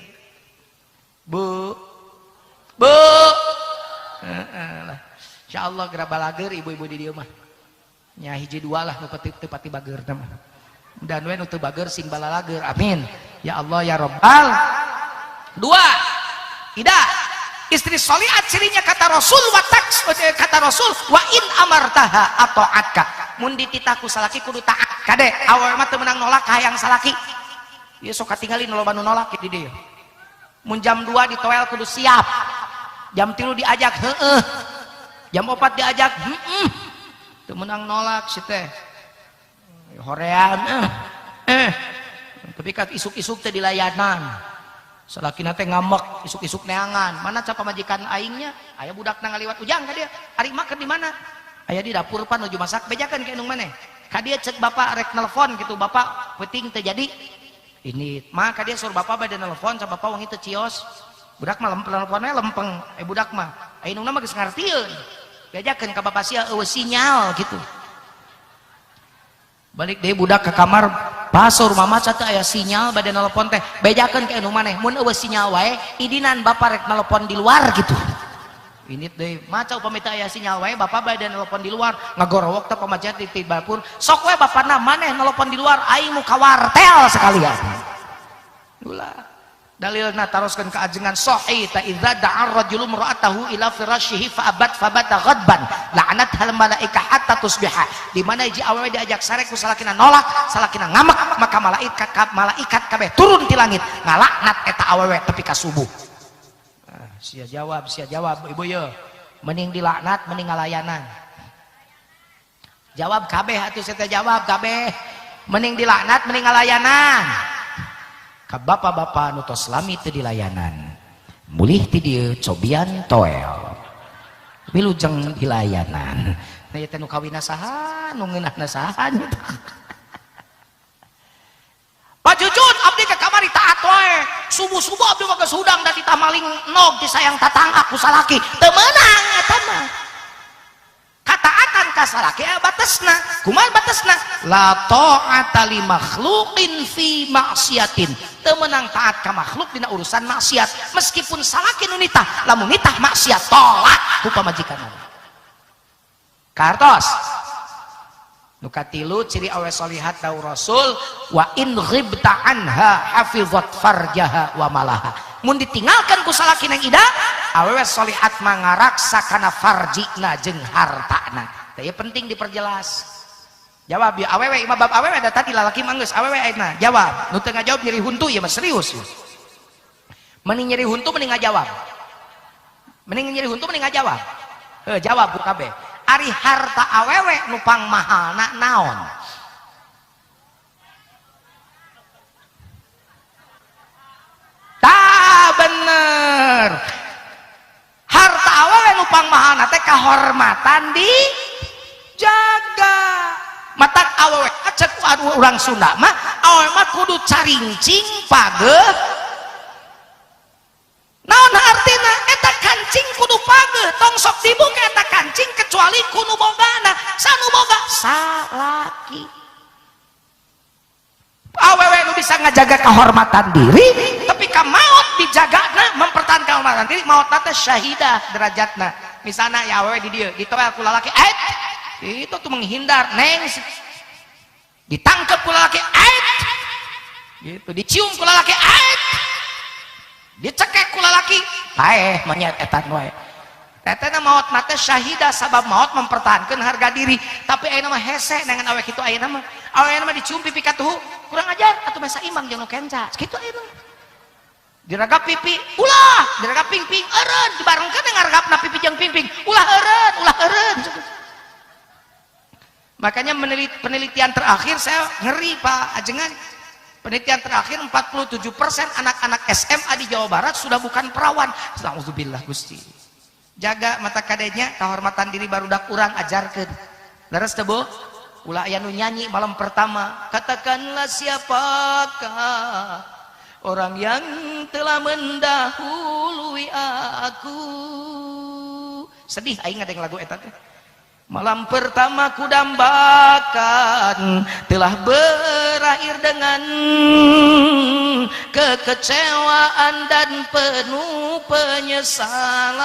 Bu. Insyaallah geura balager ibu-ibu di dieu mah. Nya hiji dua lah nu teu pati bager mah. Dan we nu teu bager sing balalager. Amin. Ya Allah ya Rabbal. Dua. Ida. Istri sholihat cirinya kata Rasul kata Rasul wa in amartaha ata'atka. Mun dititaku salaki kudu taat kade. Awewe mah teu meunang nolak ka hayang salaki. Ieu sok katingali nu loba nu nolak di dieu. Mun jam 2 ditoel kudu siap. Jam 3 diajak heueuh. Jam 4 diajak teu meunang nolak si teh horean tapi ka isuk-isuk teh dilayanan salakina teh ngambek isuk-isuk neangan mana ca pamajikan aingnya aya budakna ngaliwat ujang ka dia ari makan di mana aya di dapur pan nuju masak bejakeun ka indung maneh ka dia cek bapak rek nelpon gitu bapak peuting teu jadi ini mah ka dia suruh bapak bade nelpon ca bapak wangi teu cios budak mah nelponnya lempeng budak mah indungna mah geus ngartieun diajakeun ka bapak sia eueuh sinyal gitu balik deui budak ke kamar pasor mama teh aya sinyal bade nelpon teh bejakeun ka indung maneh mun eueuh sinyal wae idinan bapak rek nelpon di luar gitu ini deui maca upami teh aya sinyal wae bapak bade nelpon di luar ngagorowok teh pamajikan di dapur sok we bapana maneh nelpon di luar aing mu ka wartel sekalian ulah dalilna taroskeun ka ajengan sahih ta idza da'a rajulu mar'atahu ila firashihi fa fabata ghadban la'anat hal malaika hatta tusbiha. Di mana hiji awewe diajak sare ku salakina nolak, salakina ngamak, maka malaikat kabeh turun ti langit ngalaknat eta awewe tepi ka subuh. Sia jawab ibu ye, mending dilaknat mending ngalayanan. Jawab kabeh atuh saya jawab kabeh, mending dilaknat mending ngalayanan. Ka bapak-bapak nu tos lami teu dilayanan mulih ti dieu cobian toel wilujeng dilayanan. Nah ieu teh nu kawinna saha nu ngeunahna saha Pak Jujun abdi ka kamari taat wae subuh-subuh abdi mah geus hudang da ditamaling nog di sayang tatangga ku salaki teu meunang eta mah. Kataatan ka salaki batasna kumaha batasna la ta'ata li makhluqin fi ma'siyatin, teu meunang taat ka makhluk dina urusan maksiat meskipun salaki nu nitah lamun nitah maksiat tolak ku pamajikanna. Kartos nu katilu ciri awe solihat dawu Rasul wa in ghibta anha hafizat farjaha wa malaha. Mun ditinggalkan ku salaki nang ida awewe solihat mangaraksa kana farjina jeung hartana. Teh penting diperjelas. Jawab ya awewe imah bab awewe ada tadi lalaki manggeus awewe ayeuna jawab. Nu teu ngajawab nyeri huntu ya mah serius. Mending nyeri huntu mending ngajawab. Mending nyeri huntu mending ngajawab. Jawab bu kabeh. Ari harta awewe nu pangmahalna naon? Tah bener. Harta awewe nu pangmahalna teh kahormatan dijaga. Matak awewe cek urang Sunda mah awewe mah kudu carincing pageuh. Naon artina eta kancing kudu pageuh tong sok dibuka eta kancing kecuali kudu bogana. Sanu boga salaki. Awewe nu bisa ngajaga kehormatan diri tapi ka maot dijagana mempertahankan kehormatan diri maot teh syahidah derajatna. Misalna ya awewe di dieu ditoel ku lalaki itu tuh menghindar neng ditangkap ku lalaki gitu dicium ku lalaki dicekek ku lalaki monyet etan wae tetena maot mate syahidah sabab maot mempertahankan harga diri tapi ayeuna mah hese dengan awe kitu ayeuna mah dicium pipi katuhu kurang ajar atuh mah saimbang jeung nu kenca kitu ayeuna diragap pipi ulah diragap pingping eureun dibarengkeun dengan ragapna pipi jeung pingping ulah eureun. Makanya penelitian terakhir saya ngeri Pak Ajengan, penelitian terakhir 47% anak-anak SMA di Jawa Barat sudah bukan perawan. Alhamdulillah Gusti. Jaga mata kadenya kehormatan diri barudak urang ajarkeun. Leres teu Bu? Ulah aya nu nyanyi malam pertama, katakanlah siapakah orang yang telah mendahului aku. Sedih aing ngadeng lagu eta teh. Malam pertama ku dambakan telah berakhir dengan kekecewaan dan penuh penyesalan.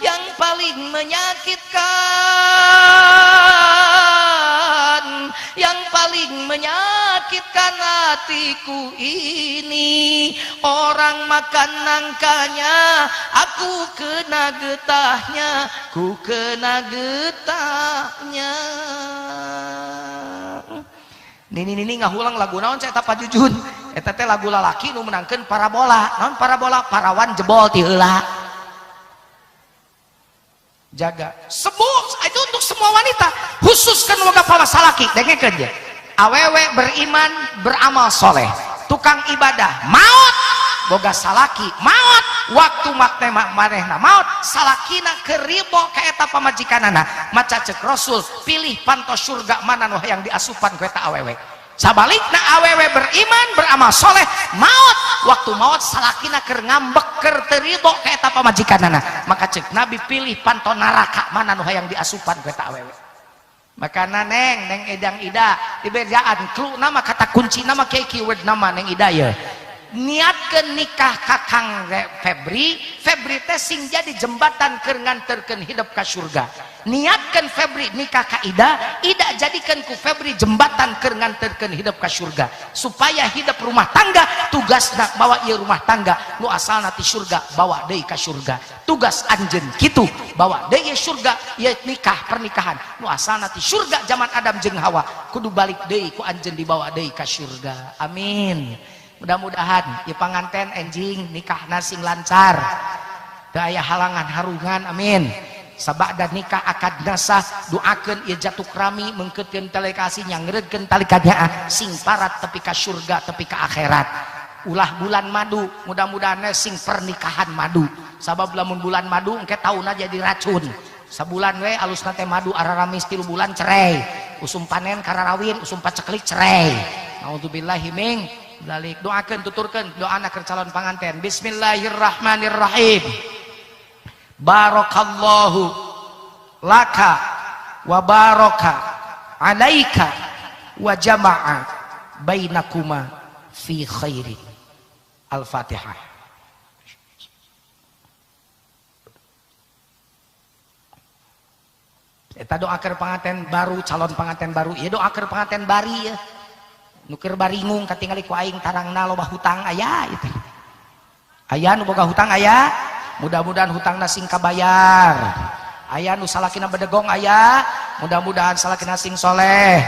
Yang paling menyakitkan hatiku ini orang makan nangkanya aku kena getahnya Nini ngahulang lagu naon saya Pak Jujun eta teh lagu lalaki nu menangkeun parabola naon parabola parawan jebol ti heula. Jaga semua itu untuk semua wanita khususkan boga pamasalaki dengekeun je awewe beriman beramal soleh tukang ibadah maot boga salaki maot waktu makna manehna maot salakina keribo ka eta pamajikanana maca cek Rasul pilih pantos surga mana nu hayang diasupan ku eta awewe sabalikna awewe beriman beramal soleh maot waktu maot salakina keur ngambek keur teu ridho ka eta pamajikanana maka cek Nabi pilih panto neraka mana nu hayang diasupan ku eta awewe. Makana neng edang ida di berjaan clue nama kata kunci nama kayak keyword nama neng ida ya niatkeun nikah kakang Febri teh sing jadi jembatan keur nganterkeun hidup ka surga. Niatkeun Febri nikah ka Ida jadikeun ku Febri jembatan keur nganterkeun hidup ka surga, supaya hidup rumah tangga tugasna bawa ieu rumah tangga nu asalna ti surga bawa deui ka surga. Tugas anjeun kitu bawa deui surga ieu nikah pernikahan nu asalna ti surga zaman Adam jeung Hawa kudu balik deui ku anjeun dibawa deui ka surga. Amin. Mudah-mudahan ya panganten enjing nikahna sing lancar, teu aya halangan harungan. Amin. Sabada nikah akad nasah doakeun ieu jatuk rami mengkeutkeun tali kasih nyangeureudkeun tali kanyaan sing parat tepi ka surga tepi ka akhirat. Ulah bulan madu mudah-mudahan sing pernikahan madu, sabab lamun bulan madu engke tauna jadi racun. Sabulan we alusna teh madu araramis 3 bulan cerai, usum panen kararawin usum paceklik cerai. Naudzubillahi min dzalik. Doakeun tuturkeun doana keur calon panganten. Bismillahirrahmanirrahim. Barakallahu laka wa baraka alaika wa jama'a bainakuma fi khairin. Al-Fatihah. Eta doa keur panganten baru, calon panganten baru. Ieu doa keur panganten bari ya. Nu keur baringung katingali ku aing tarangna loba hutang aya itu. Aya nu boga hutang aya, mudah-mudahan hutangna sing kabayar. Aya nu salakina bedegong aya, mudah-mudahan salakina sing soleh.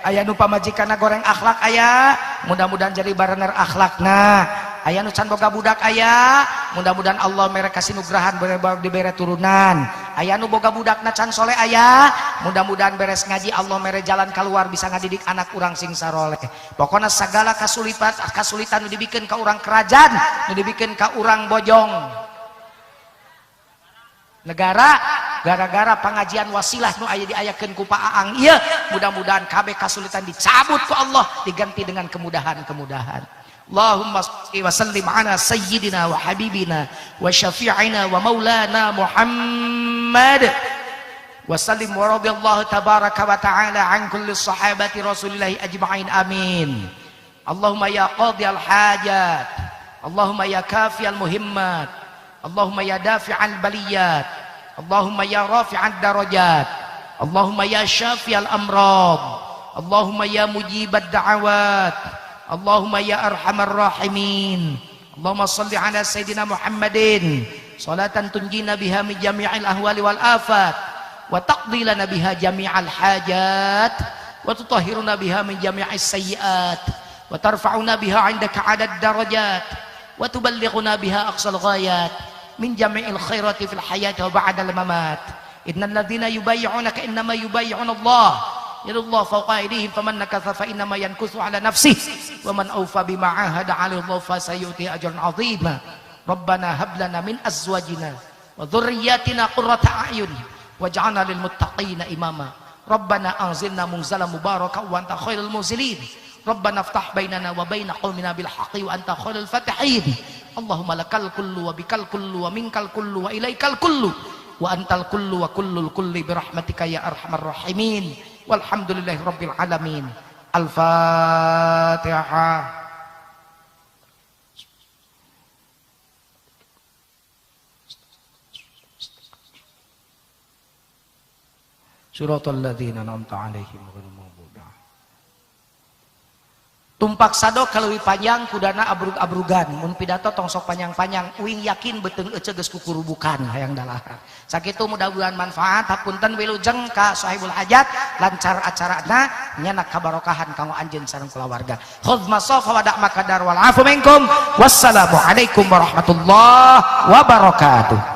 Aya nu pamajikanna goreng akhlak aya, mudah-mudahan jadi barener akhlakna. Aya nu can boga budak aya, mudah-mudahan Allah mere kasih nugrahan dibere turunan. Aya nu boga budakna can soleh aya, mudah-mudahan beres ngaji Allah mere jalan keluar bisa ngadidik anak urang sing saroleh. Pokoknya segala kasulitan nu dibikeun ka urang kerajaan, nu dibikeun ka urang bojong negara gara-gara pengajian wasilah nu aya diayakeun ku Pak Aang ieu, mudah-mudahan kabeh kasulitan dicabut ku Allah diganti dengan kemudahan-kemudahan. Allahumma shalli wa sallim ala sayyidina wa habibina wa syafi'ina wa maulana Muhammad wa sallim wa radiyallahu tabaraka wa ta'ala an kulli sahabati rasulillahi ajma'in. Amin. Allahumma ya qadiyal hajat, Allahumma ya kafiyal muhimmat, Allahumma ya dafi'al baliyat, Allahumma ya rafi'ad darajat, Allahumma ya syafiyal amrad, Allahumma ya mujibad da'awat, Allahumma ya arhamar rahimin. Allahumma salli ala sayyidina Muhammadin salatan tunjina biha min jami'il ahwali wal afat wa taqdi lana biha jami'al hajat wa tutahhiruna biha min jami'is sayyiat wa tarfa'una biha 'indaka 'adad darajat wa tuballighuna biha aqsal ghayat min jami'il khairati fil hayati wa ba'dal mamat. Innal ladzina yubayyi'unaka innama yubayyi'una Allah yadullah fawqa aydihim faman nakatha fa innama yankuthu ala nafsihi wa man awfa bima ahada 'ala Allah fa sayu'ti ajran 'azima. Rabbana hab lana min azwajina wa dhurriyyatina qurrata a'yun waj'alna lil muttaqina imama. Rabbana anzilna munzalan mubarakan wa anta khairul munzilin. Rabbana iftah bainana wa baina qaumina bil haqqi wa anta khairul fatihin. Allahumma lakal kullu wa bikal kullu wa minkal kullu wa ilaikal kullu wa antal kullu wa kullul kulli bi rahmatika ya arhamar rahimin. Walhamdulillahi rabbil alamin. Al-Fatihah. Suratul ladzina an'amta 'alaihim ghairil maghdubi 'alaihim. Tumpak sado kaleuwih panjang kudana abrug-abrugan, mun pidato tong sok panjang-panjang uing yakin beuteung ece geus kukurubukan hayang dalahan. Sakitu mudah-mudahan manfaat. Hapunten wilujeng ka sahibul hajat lancar acarana nyana kabarokahan kanggo anjeun sareng kulawarga. Khudz masafa wa da' makadar wal afu minkum. Wassalamu alaikum warahmatullahi wabarakatuh.